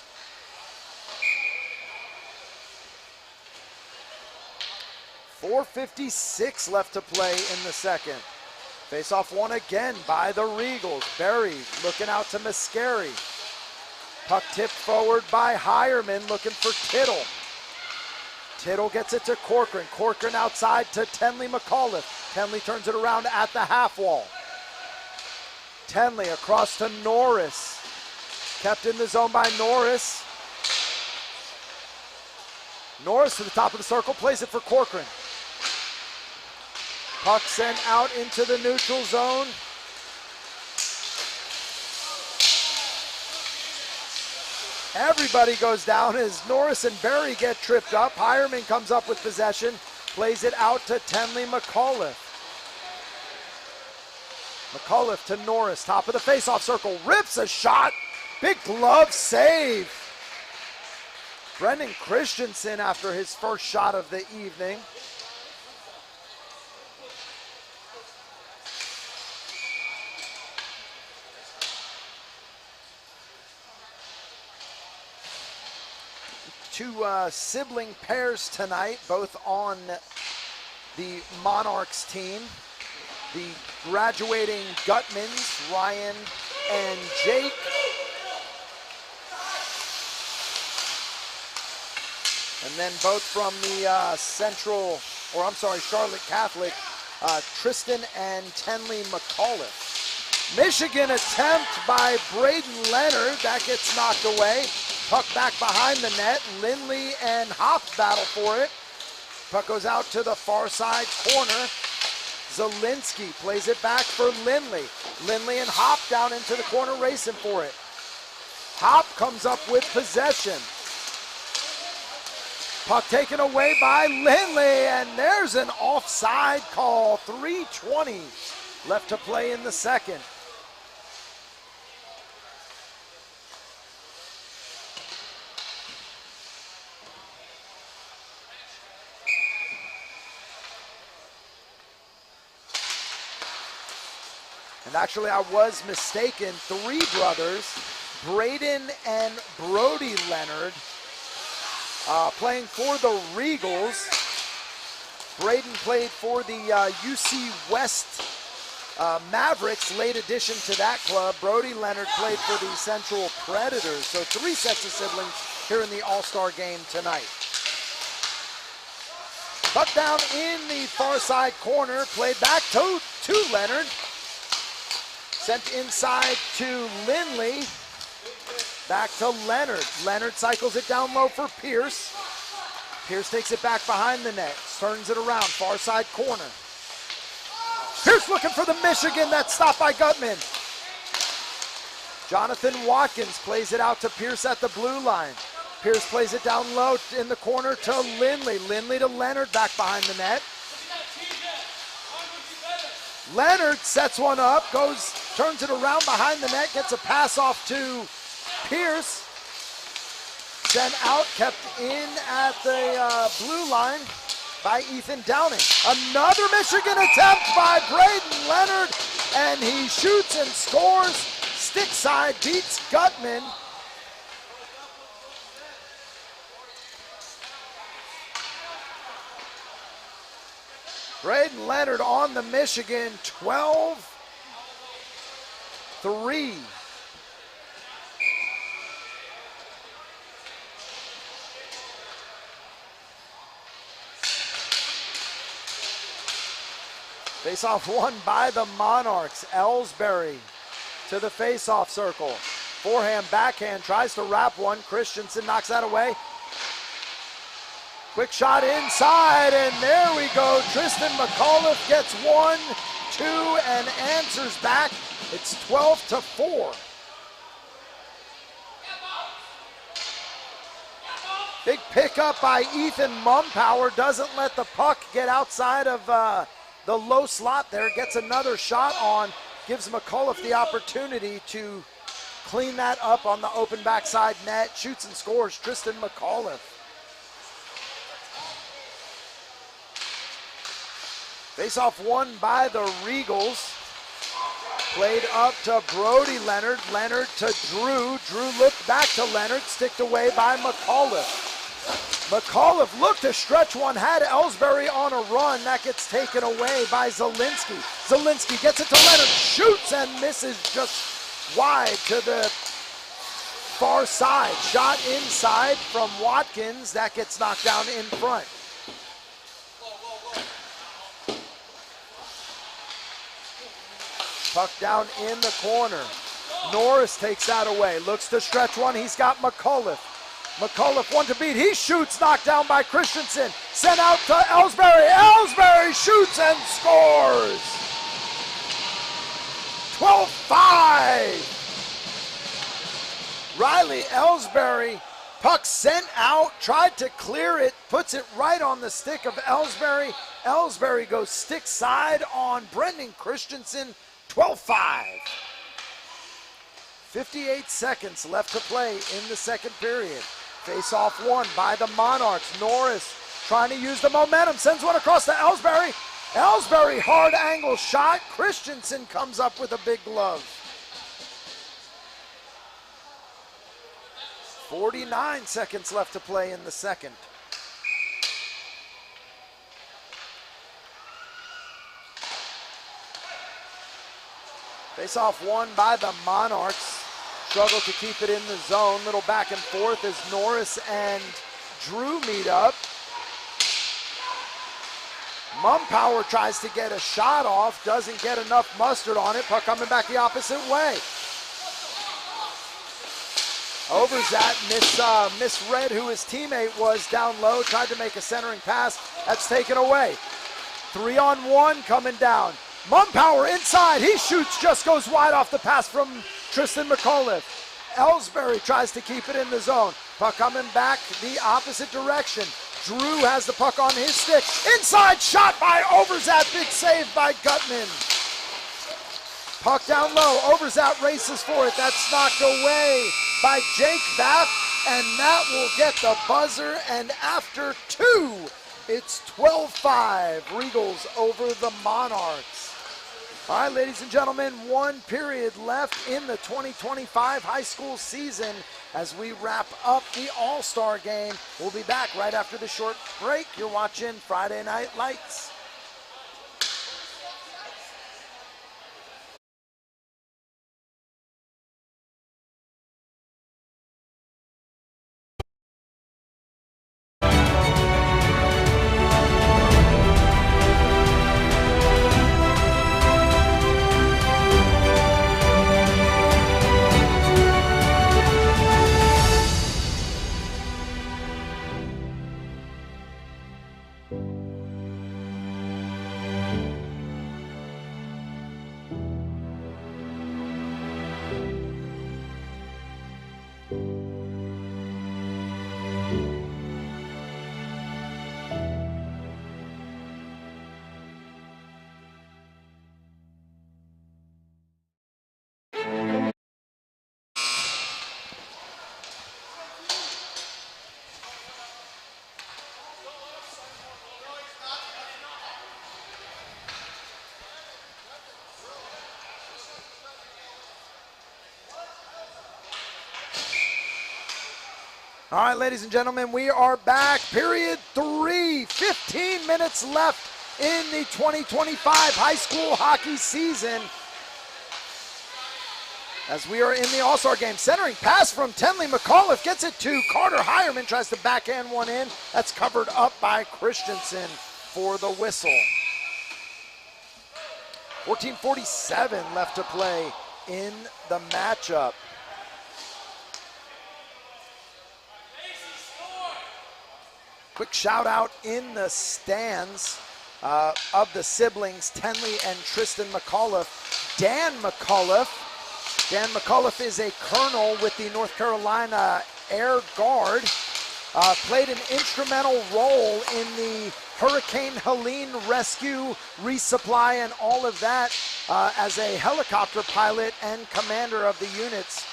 .456 left to play in the second. Face-off won again by the Regals. Berry looking out to Mascari. Puck tipped forward by Hireman, looking for Tittle. Tittle gets it to Corcoran. Corcoran outside to Tenley McAuliffe. Tenley turns it around at the half wall. Tenley across to Norris. Kept in the zone by Norris. Norris to the top of the circle, plays it for Corcoran. Puck sent out into the neutral zone. Everybody goes down as Norris and Berry get tripped up. Hireman comes up with possession, plays it out to Tenley McAuliffe. McAuliffe to Norris, top of the face-off circle, rips a shot. Big glove save. Brendan Christensen after his first shot of the evening. Two sibling pairs tonight, both on the Monarchs team. The graduating Gutmans, Ryan and Jake. And then both from the Charlotte Catholic, Tristan and Tenley McAuliffe. Michigan attempt by Braden Leonard, that gets knocked away. Puck back behind the net. Lindley and Hopf battle for it. Puck goes out to the far side corner. Zielinski plays it back for Lindley. Lindley and Hopf down into the corner racing for it. Hopf comes up with possession. Puck taken away by Lindley, and there's an offside call. 3:20 left to play in the second. And actually, I was mistaken. Three brothers, Braden and Brody Leonard, playing for the Regals. Braden played for the UC West Mavericks, late addition to that club. Brody Leonard played for the Central Predators. So 3 sets of siblings here in the All-Star game tonight. Puck down in the far side corner, played back to Leonard. Sent inside to Lindley. Back to Leonard. Leonard cycles it down low for Pierce. Pierce takes it back behind the net, turns it around, far side corner. Pierce looking for the Michigan, that's stopped by Gutman. Jonathan Watkins plays it out to Pierce at the blue line. Pierce plays it down low in the corner to Lindley. Lindley to Leonard back behind the net. Leonard sets one up, turns it around behind the net, gets a pass off to Pierce. Sent out, kept in at the blue line by Ethan Downing. Another Michigan attempt by Braden Leonard, and he shoots and scores. Stick side, beats Gutman. Braden Leonard on the Michigan, 12-3. Face-off won by the Monarchs. Ellsbury to the face-off circle. Forehand, backhand, tries to wrap one. Christensen knocks that away. Quick shot inside, and there we go. Tristan McAuliffe gets 1, 2, and answers back. It's 12-4. Big pickup by Ethan Mumpower. Doesn't let the puck get outside of the low slot there. Gets another shot on. Gives McAuliffe the opportunity to clean that up on the open backside net. Shoots and scores, Tristan McAuliffe. Face-off won by the Regals. Played up to Brody Leonard. Leonard to Drew. Drew looked back to Leonard. Sticked away by McAuliffe. McAuliffe looked to stretch one. Had Ellsbury on a run. That gets taken away by Zielinski. Zielinski gets it to Leonard. Shoots and misses just wide to the far side. Shot inside from Watkins. That gets knocked down in front. Puck down in the corner. Norris takes that away. Looks to stretch one. He's got McAuliffe. McAuliffe one to beat. He shoots, knocked down by Christensen. Sent out to Ellsbury. Ellsbury shoots and scores. 12-5. Riley Ellsbury. Puck sent out, tried to clear it, puts it right on the stick of Ellsbury. Ellsbury goes stick side on Brendan Christensen. 12-5. 58 seconds left to play in the second period. Face-off won by the Monarchs. Norris trying to use the momentum, sends one across to Ellsbury. Ellsbury, hard angle shot. Christensen comes up with a big glove. 49 seconds left to play in the second. Face-off won by the Monarchs. Struggle to keep it in the zone. Little back and forth as Norris and Drew meet up. Mumpower tries to get a shot off. Doesn't get enough mustard on it. Puck coming back the opposite way. Overzat misread who his teammate was down low. Tried to make a centering pass. That's taken away. 3-on-1 coming down. Mumpower inside, he shoots, just goes wide off the pass from Tristan McAuliffe. Ellsbury tries to keep it in the zone. Puck coming back the opposite direction. Drew has the puck on his stick. Inside shot by Overzat, big save by Gutman. Puck down low, Overzat races for it. That's knocked away by Jake Bath, and that will get the buzzer, and after 2, it's 12-5, Regals over the Monarchs. All right, ladies and gentlemen, 1 period left in the 2025 high school season as we wrap up the All-Star game. We'll be back right after the short break. You're watching Friday Night Lights. All right, ladies and gentlemen, we are back. Period 3, 15 minutes left in the 2025 high school hockey season. As we are in the All-Star game, centering pass from Tenley McAuliffe gets it to Carter Hireman, tries to backhand one in. That's covered up by Christensen for the whistle. 14:47 left to play in the matchup. Quick shout out in the stands of the siblings, Tenley and Tristan McAuliffe. Dan McAuliffe is a colonel with the North Carolina Air Guard. Played an instrumental role in the Hurricane Helene rescue, resupply, and all of that as a helicopter pilot and commander of the units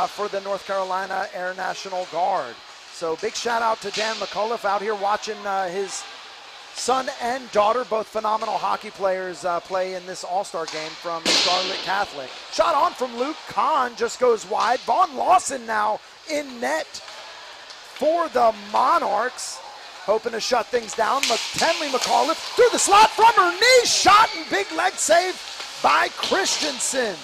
for the North Carolina Air National Guard. So big shout out to Dan McAuliffe out here watching his son and daughter, both phenomenal hockey players, play in this All-Star game from Charlotte Catholic. Shot on from Luke Kahn, just goes wide. Vaughn Lawson now in net for the Monarchs, hoping to shut things down. Tenley McAuliffe through the slot from her knee, shot and big leg save by Christensen.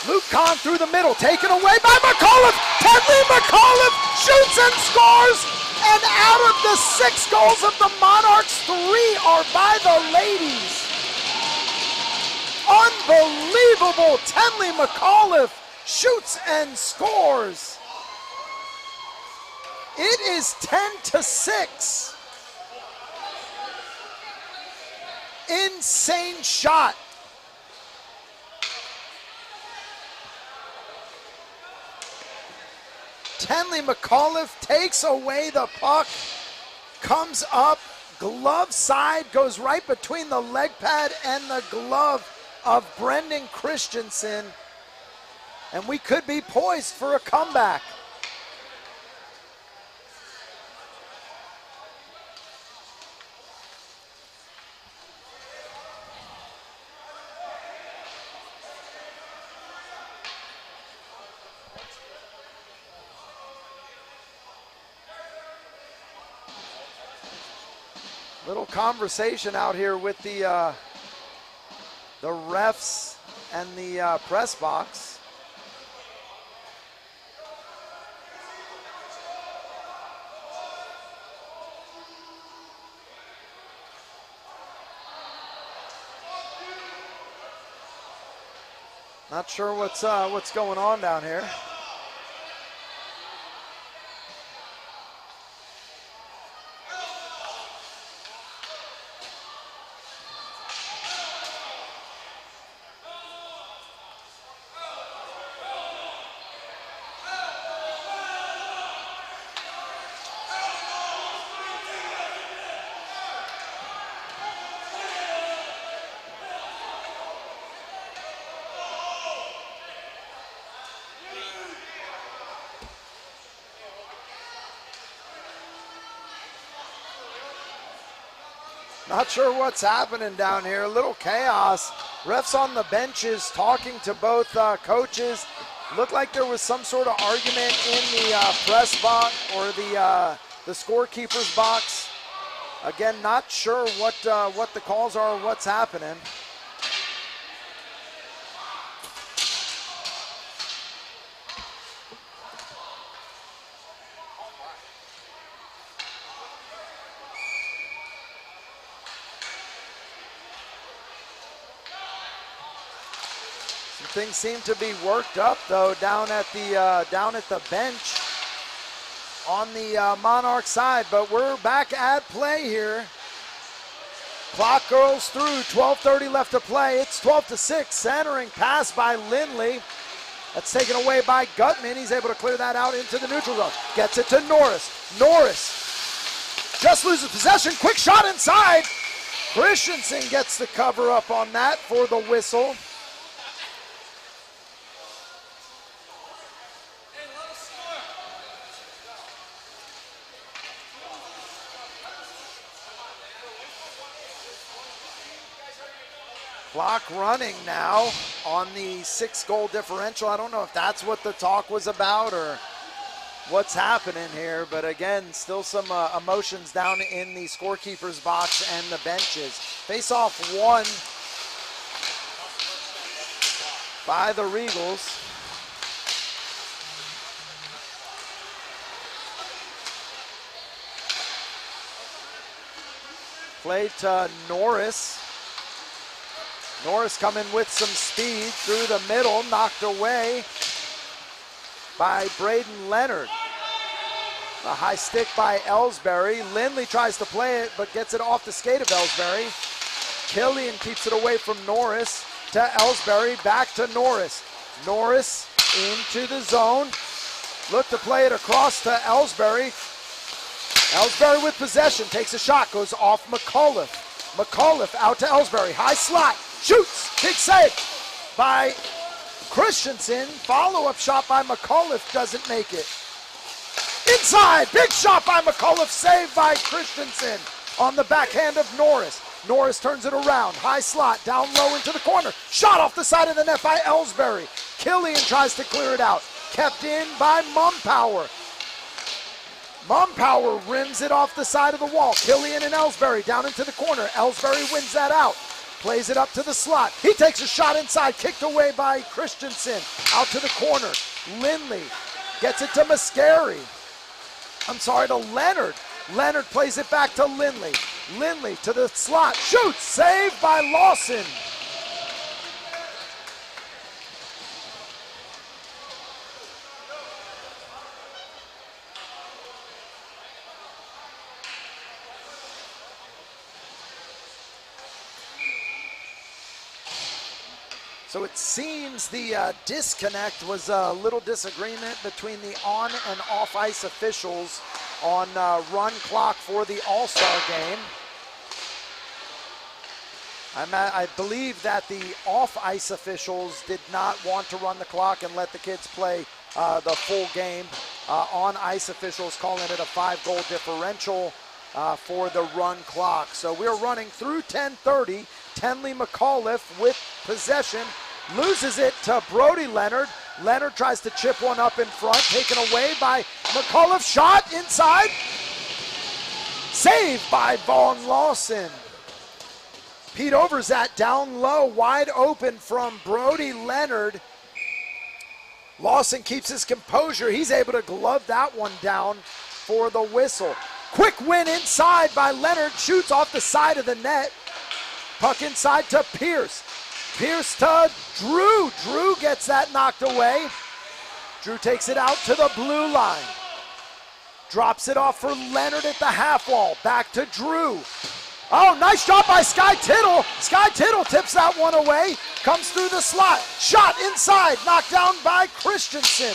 Luke Kahn through the middle, taken away by McAuliffe. Tenley McAuliffe shoots and scores. And out of the 6 goals of the Monarchs, 3 are by the ladies. Unbelievable. Tenley McAuliffe shoots and scores. It is 10-6. Insane shot. Tenley McAuliffe takes away the puck, comes up, glove side, goes right between the leg pad and the glove of Brendan Christensen, and we could be poised for a comeback. Little conversation out here with the refs and the press box. Not sure what's going on down here. Not sure what's happening down here. A little chaos. Refs on the benches talking to both coaches. Looked like there was some sort of argument in the press box or the scorekeeper's box. Again, not sure what the calls are or what's happening. Things seem to be worked up though down at the bench on the Monarch side, but we're back at play here. Clock goes through, 12:30 left to play. It's 12-6. Centering pass by Lindley. That's taken away by Gutman. He's able to clear that out into the neutral zone. Gets it to Norris. Norris just loses possession. Quick shot inside. Christensen gets the cover up on that for the whistle. Clock running now on the 6-goal differential. I don't know if that's what the talk was about or what's happening here, but again, still some emotions down in the scorekeeper's box and the benches. Face-off won by the Regals. Play to Norris. Norris coming with some speed through the middle, knocked away by Braden Leonard. A high stick by Ellsbury. Lindley tries to play it, but gets it off the skate of Ellsbury. Killian keeps it away from Norris to Ellsbury, back to Norris. Norris into the zone. Look to play it across to Ellsbury. Ellsbury with possession, takes a shot, goes off McAuliffe. McAuliffe out to Ellsbury, high slot, shoots, big save by Christensen. Follow-up shot by McAuliffe, doesn't make it. Inside, big shot by McAuliffe, saved by Christensen on the backhand of Norris. Norris turns it around, high slot, down low into the corner. Shot off the side of the net by Ellsbury. Killian tries to clear it out, kept in by Mumpower. Mumpower rims it off the side of the wall. Killian and Ellsbury down into the corner. Ellsbury wins that out. Plays it up to the slot. He takes a shot inside, kicked away by Christensen. Out to the corner. Lindley gets it to to Leonard. Leonard plays it back to Lindley. Lindley to the slot. Shoots, saved by Lawson. So it seems the disconnect was a little disagreement between the on and off ice officials on run clock for the All-Star game. I believe that the off ice officials did not want to run the clock and let the kids play the full game. On ice officials calling it a 5-goal differential for the run clock. So we're running through 10:30. Tenley McAuliffe with possession, loses it to Brody Leonard. Leonard tries to chip one up in front, taken away by McAuliffe. Shot inside, saved by Vaughn Lawson. Pete Overzat down low, wide open from Brody Leonard. Lawson keeps his composure. He's able to glove that one down for the whistle. Quick win inside by Leonard, shoots off the side of the net. Puck inside to Pierce. Pierce to Drew. Drew gets that knocked away. Drew takes it out to the blue line. Drops it off for Leonard at the half wall. Back to Drew. Oh, nice job by Sky Tittle. Sky Tittle tips that one away. Comes through the slot. Shot inside. Knocked down by Christensen.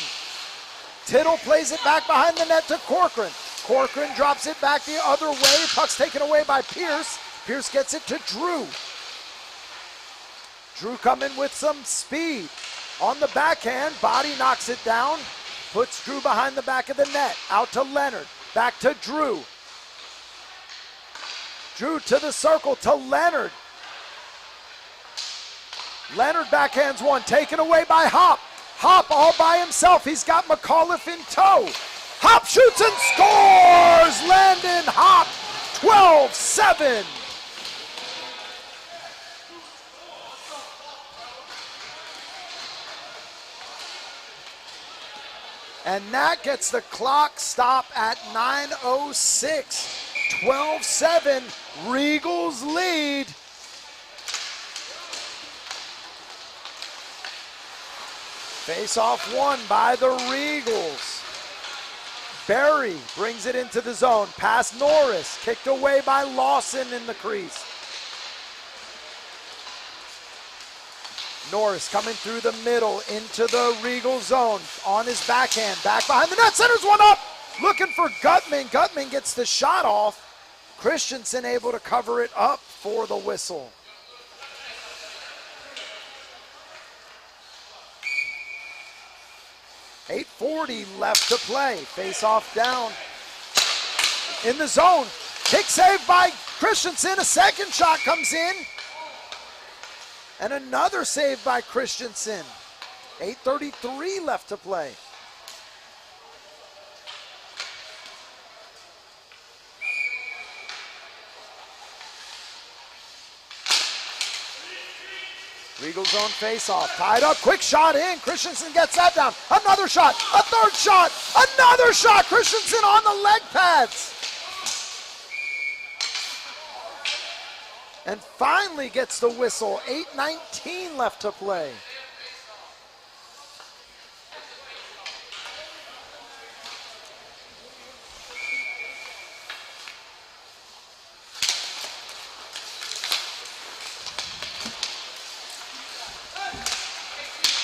Tittle plays it back behind the net to Corcoran. Corcoran drops it back the other way. Puck's taken away by Pierce. Pierce gets it to Drew. Drew coming with some speed. On the backhand, Body knocks it down. Puts Drew behind the back of the net. Out to Leonard. Back to Drew. Drew to the circle to Leonard. Leonard backhands one. Taken away by Hop. Hop all by himself. He's got McAuliffe in tow. Hop shoots and scores! Landon Hop, 12-7. And that gets the clock stop at 9:06. 12-7, Regals lead. Face-off won by the Regals. Barry brings it into the zone, past Norris, kicked away by Lawson in the crease. Norris coming through the middle into the Regal zone on his backhand, back behind the net, centers one up, looking for Gutman. Gutman gets the shot off. Christensen able to cover it up for the whistle. .8:40 left to play. Face off down in the zone. Kick save by Christensen. A second shot comes in. And another save by Christensen. 8:33 left to play. Regal zone face-off, tied up, quick shot in. Christensen gets that down. Another shot, a third shot, another shot. Christensen on the leg pads. And finally gets the whistle. 8:19 left to play.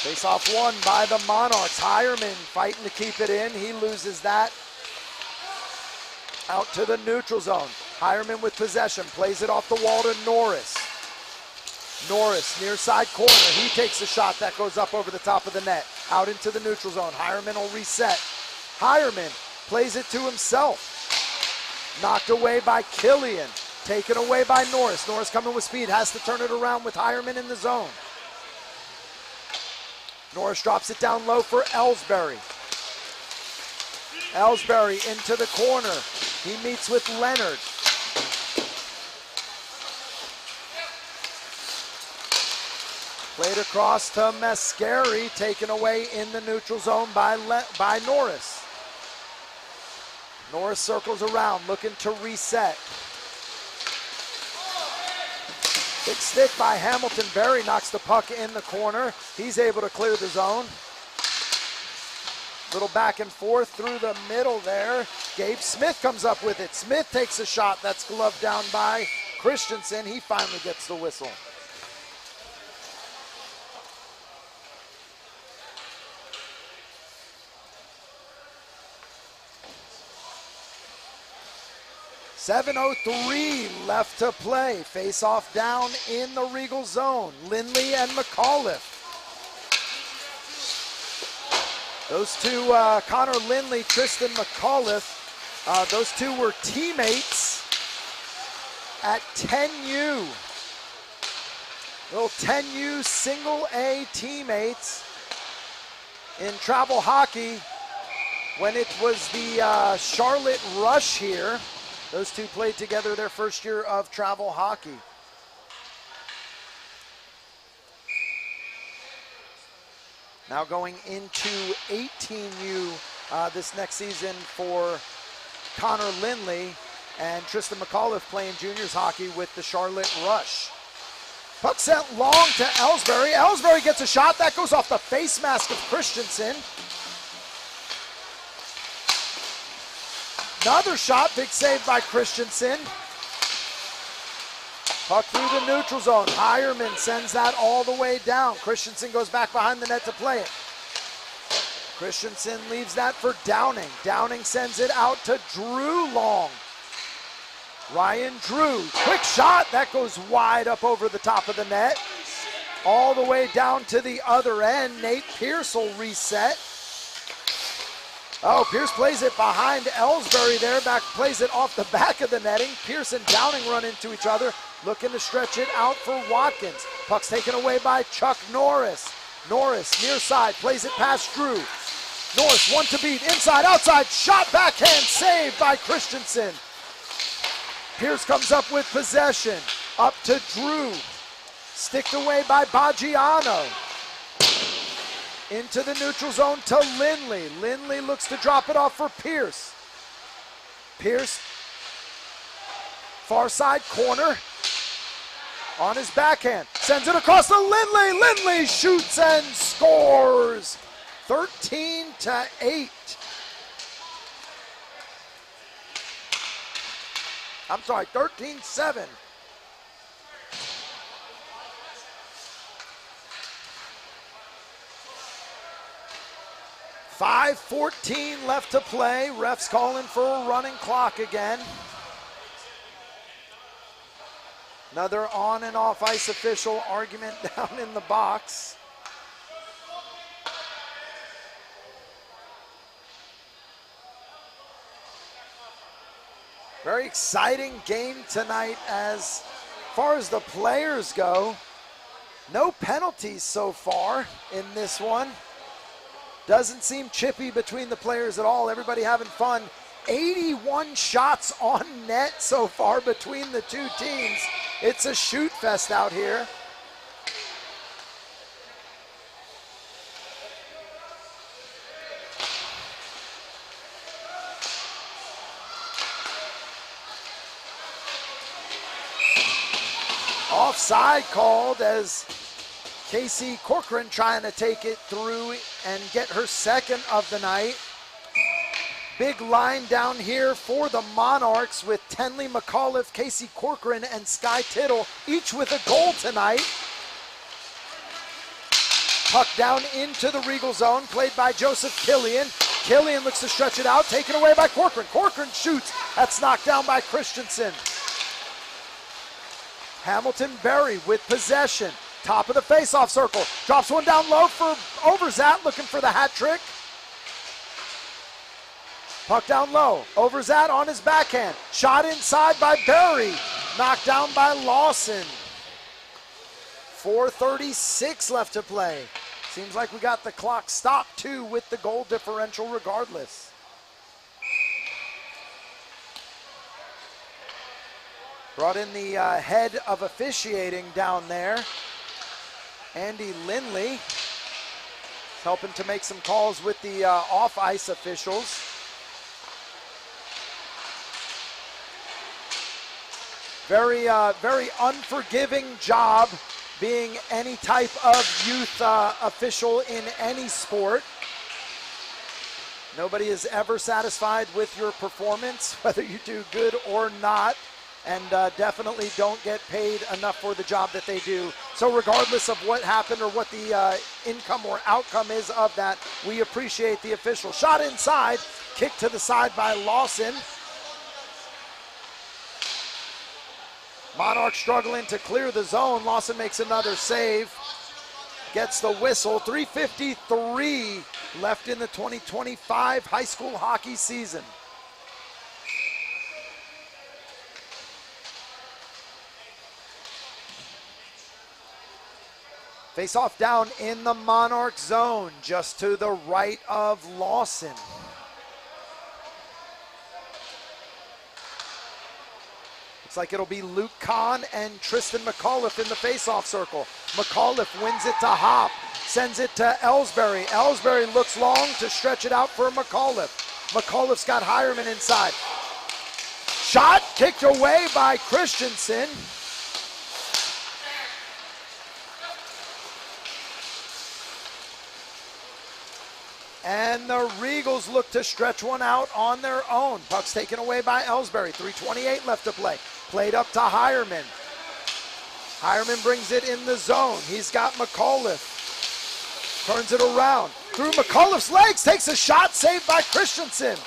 Face-off won by the Monarchs. Hireman fighting to keep it in. He loses that. Out to the neutral zone. Hireman with possession. Plays it off the wall to Norris. Norris, near side corner. He takes a shot that goes up over the top of the net. Out into the neutral zone. Hireman will reset. Hireman plays it to himself. Knocked away by Killian. Taken away by Norris. Norris coming with speed. Has to turn it around with Hireman in the zone. Norris drops it down low for Ellsbury. Ellsbury into the corner. He meets with Leonard. Played across to Mascari, taken away in the neutral zone by Norris. Norris circles around, looking to reset. Big stick by Hamilton. Berry knocks the puck in the corner. He's able to clear the zone. Little back and forth through the middle there. Gabe Smith comes up with it. Smith takes a shot that's gloved down by Christensen. He finally gets the whistle. .7:03 left to play. Face-off down in the Regal zone. Lindley and McAuliffe. Those two, Connor Lindley, Tristan McAuliffe, those two were teammates at 10U. Little 10U single A teammates in travel hockey when it was the Charlotte Rush here. Those two played together their first year of travel hockey. Now going into 18U this next season for Connor Lindley and Tristan McAuliffe playing juniors hockey with the Charlotte Rush. Puck sent long to Ellsbury. Ellsbury gets a shot. That goes off the face mask of Christensen. Another shot, big save by Christensen. Puck through the neutral zone. Hireman sends that all the way down. Christensen goes back behind the net to play it. Christensen leaves that for Downing. Downing sends it out to Drew Long. Ryan Drew, quick shot. That goes wide up over the top of the net. All the way down to the other end. Nate Pierce will reset. Oh, Pierce plays it behind Ellsbury there. Plays it off the back of the netting. Pierce and Downing run into each other. Looking to stretch it out for Watkins. Puck's taken away by Chuck Norris. Norris, near side, plays it past Drew. Norris, one to beat, inside, outside, shot, backhand, saved by Christensen. Pierce comes up with possession. Up to Drew. Sticked away by Baggiano. Into the neutral zone to Lindley. Lindley looks to drop it off for Pierce. Pierce, far side corner. On his backhand, sends it across to Lindley. Lindley shoots and scores. 13-8. I'm sorry, 13-7. .5:14 left to play. Refs calling for a running clock again. Another on and off ice official argument down in the box. Very exciting game tonight as far as the players go. No penalties so far in this one. Doesn't seem chippy between the players at all. Everybody having fun. 81 shots on net so far between the two teams. It's a shoot fest out here. offside called as Casey Corcoran trying to take it through and get her second of the night. Big line down here for the Monarchs with Tenley McAuliffe, Casey Corcoran, and Sky Tittle, each with a goal tonight. Puck down into the Regal zone, played by Joseph Killian. Killian looks to stretch it out, taken away by Corcoran. Corcoran shoots. That's knocked down by Christensen. Hamilton Berry with possession. Top of the face-off circle. Drops one down low for Overzat, looking for the hat trick. Puck down low. Overzat on his backhand. Shot inside by Berry. Knocked down by Lawson. 4:36 left to play. Seems like we got the clock stopped too with the goal differential regardless. Brought in the head of officiating down there. Andy Lindley helping to make some calls with the off-ice officials. Very unforgiving job being any type of youth official in any sport. Nobody is ever satisfied with your performance, whether you do good or not, and definitely don't get paid enough for the job that they do. So regardless of what happened or what the income or outcome is of that, we appreciate the official. Shot inside, kick to the side by Lawson. Monarch struggling to clear the zone. Lawson makes another save. Gets the whistle. 3:53 left in the 2025 high school hockey season. Face off down in the Monarch zone, just to the right of Lawson. Looks like it'll be Luke Kahn and Tristan McAuliffe in the face-off circle. McAuliffe wins it to Hop, sends it to Ellsbury. Ellsbury looks long to stretch it out for McAuliffe. McAuliffe's got Hireman inside. Shot kicked away by Christensen. And the Regals look to stretch one out on their own. Puck's taken away by Ellsbury. 3:28 left to play. Played up to Hireman. Hireman brings it in the zone. He's got McAuliffe. Turns it around. Through McAuliffe's legs. Takes a shot. Saved by Christensen.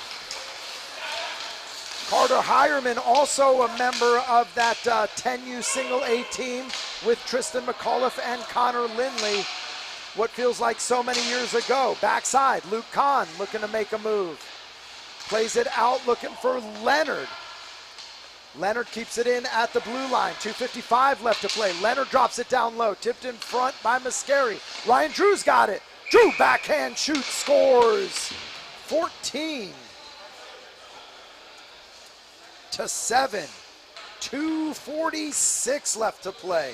Carter Hireman, also a member of that 10U single A team with Tristan McAuliffe and Connor Lindley. What feels like so many years ago. Backside, Luke Kahn looking to make a move. Plays it out, looking for Leonard. Leonard keeps it in at the blue line. 2:55 left to play. Leonard drops it down low. Tipped in front by Mascari. Ryan Drew's got it. Drew backhand shoots, scores. 14-7. 2:46 left to play.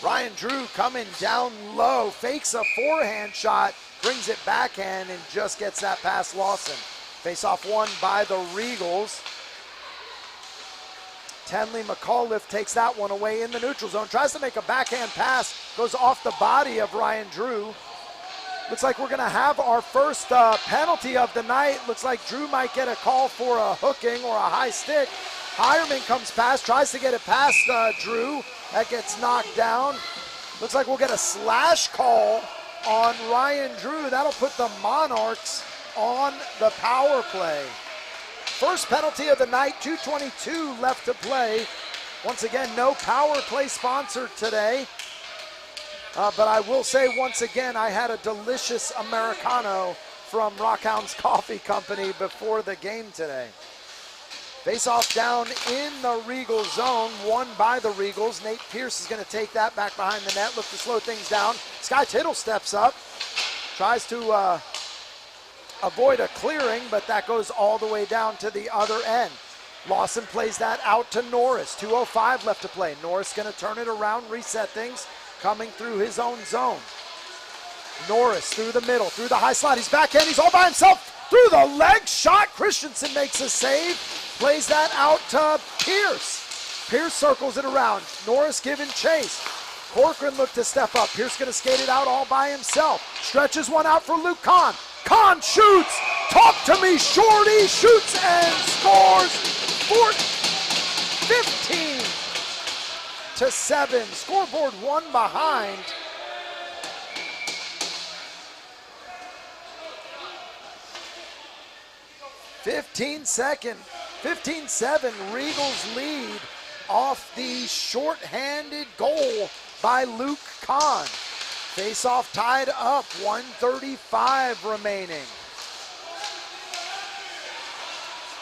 Ryan Drew coming down low, fakes a forehand shot, brings it backhand, and just gets that past Lawson. Face-off won by the Regals. Tenley McAuliffe takes that one away in the neutral zone, tries to make a backhand pass, goes off the body of Ryan Drew. Looks like we're gonna have our first penalty of the night. Looks like Drew might get a call for a hooking or a high stick. Hireman comes past, tries to get it past Drew. That gets knocked down. Looks like we'll get a slash call on Ryan Drew. That'll put the Monarchs on the power play. First penalty of the night, 2:22 left to play. Once again, no power play sponsored today. But I will say once again, I had a delicious Americano from Rockhounds Coffee Company before the game today. Face-off down in the Regal zone, won by the Regals. Nate Pierce is going to take that back behind the net, look to slow things down. Sky Tittle steps up, tries to avoid a clearing, but that goes all the way down to the other end. Lawson plays that out to Norris. 2:05 left to play. Norris going to turn it around, reset things, coming through his own zone. Norris through the middle, through the high slot. He's backhand, he's all by himself. Through the leg shot, Christensen makes a save. Plays that out to Pierce. Pierce circles it around. Norris giving chase. Corcoran looked to step up. Pierce going to skate it out all by himself. Stretches one out for Luke Kahn. Kahn shoots. Talk to me, Shorty. Shoots and scores. 15-7. Scoreboard one behind. $15-7. Regals lead off the shorthanded goal by Luke Kahn. Face-off tied up, 1:35 remaining.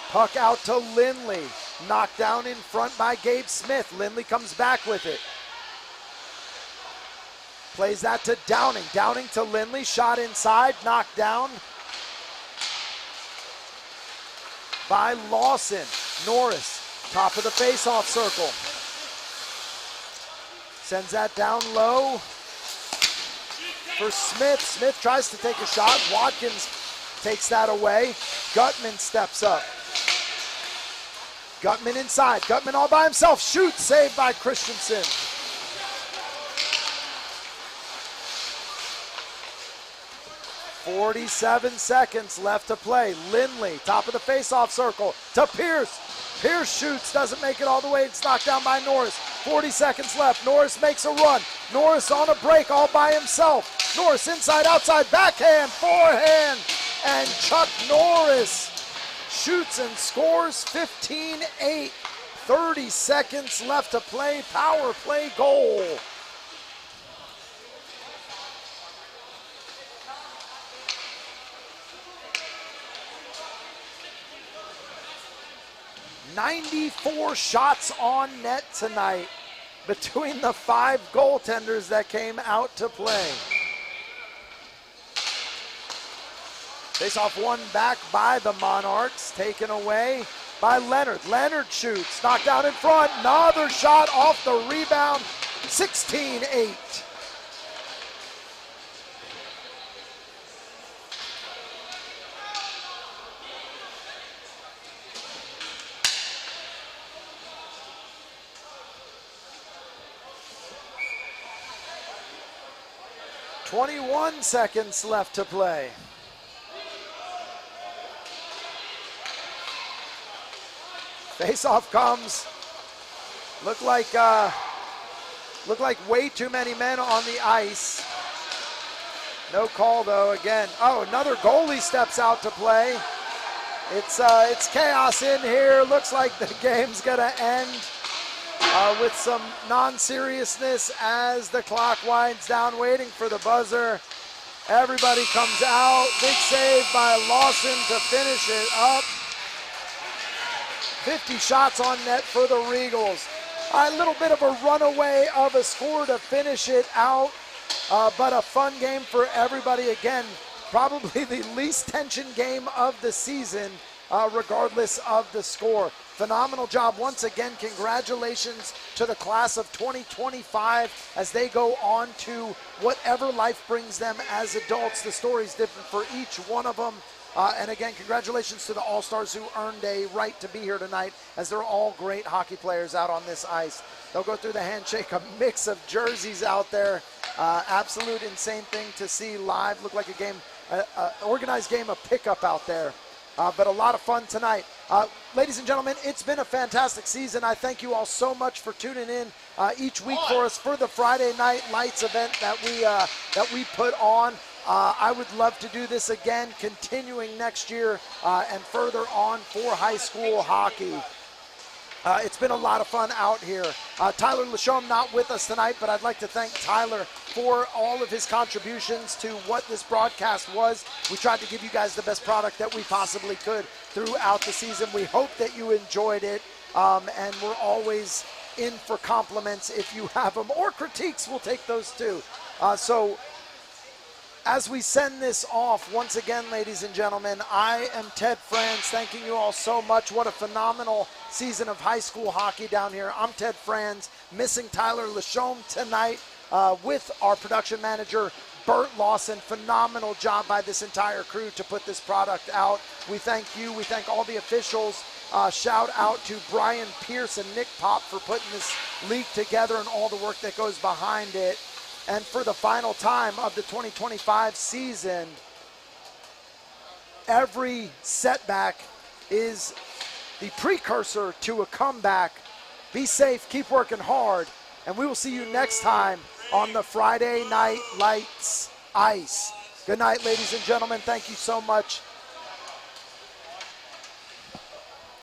Puck out to Lindley. Knocked down in front by Gabe Smith. Lindley comes back with it. Plays that to Downing. Downing to Lindley. Shot inside. Knocked down by Lawson. Norris, top of the face-off circle. Sends that down low for Smith. Smith tries to take a shot. Watkins takes that away. Gutman steps up. Gutman inside. Gutman all by himself. Shoots. Saved by Christensen. $47 left to play. Lindley, top of the face-off circle to Pierce. Pierce shoots, doesn't make it all the way. It's knocked down by Norris. 40 seconds left. Norris makes a run. Norris on a break all by himself. Norris inside, outside, backhand, forehand. And Chuck Norris shoots and scores 15-8. 30 seconds left to play. Power play goal. $94 shots on net tonight between the 5 goaltenders that came out to play. Face-off one back by the Monarchs, taken away by Leonard. Leonard shoots, knocked out in front, another shot off the rebound, 16-8. $21 seconds left to play. Face-off comes. Look like way too many men on the ice. No call though again. Oh, another goalie steps out to play. It's chaos in here. Looks like the game's gonna end with some non-seriousness as the clock winds down, waiting for the buzzer. Everybody comes out. Big save by Lawson to finish it up. 50 shots on net for the Regals. A little bit of a runaway of a score to finish it out, but a fun game for everybody. Again, probably the least tension game of the season, regardless of the score. Phenomenal job once again. Congratulations to the class of 2025 as they go on to whatever life brings them as adults. The story's different for each one of them. And again, congratulations to the All-Stars who earned a right to be here tonight, as they're all great hockey players out on this ice. They'll go through the handshake, a mix of jerseys out there. Absolute insane thing to see live. Looked like a game, organized game of pickup out there. But a lot of fun tonight. Ladies and gentlemen, it's been a fantastic season. I thank you all so much for tuning in each week for us for the Friday Night Lights event that we put on. I would love to do this again, continuing next year and further on for high school hockey. It's been a lot of fun out here. Tyler Lachaume not with us tonight, but I'd like to thank Tyler for all of his contributions to what this broadcast was. We tried to give you guys the best product that we possibly could throughout the season. We hope that you enjoyed it, and we're always in for compliments if you have them, or critiques. We'll take those too. So as we send this off, once again, ladies and gentlemen, I am Ted Franz, thanking you all so much. What a phenomenal season of high school hockey down here. I'm Ted Franz, missing Tyler Lachaume tonight with our production manager, Bert Lawson. Phenomenal job by this entire crew to put this product out. We thank you. We thank all the officials Shout out to Brian Pierce and Nick Pop for putting this league together and all the work that goes behind it. And for the final time of the 2025 season, every setback is the precursor to a comeback. Be safe, keep working hard, and we will see you next time on the Friday Night Lights Ice. Good night, ladies and gentlemen. Thank you so much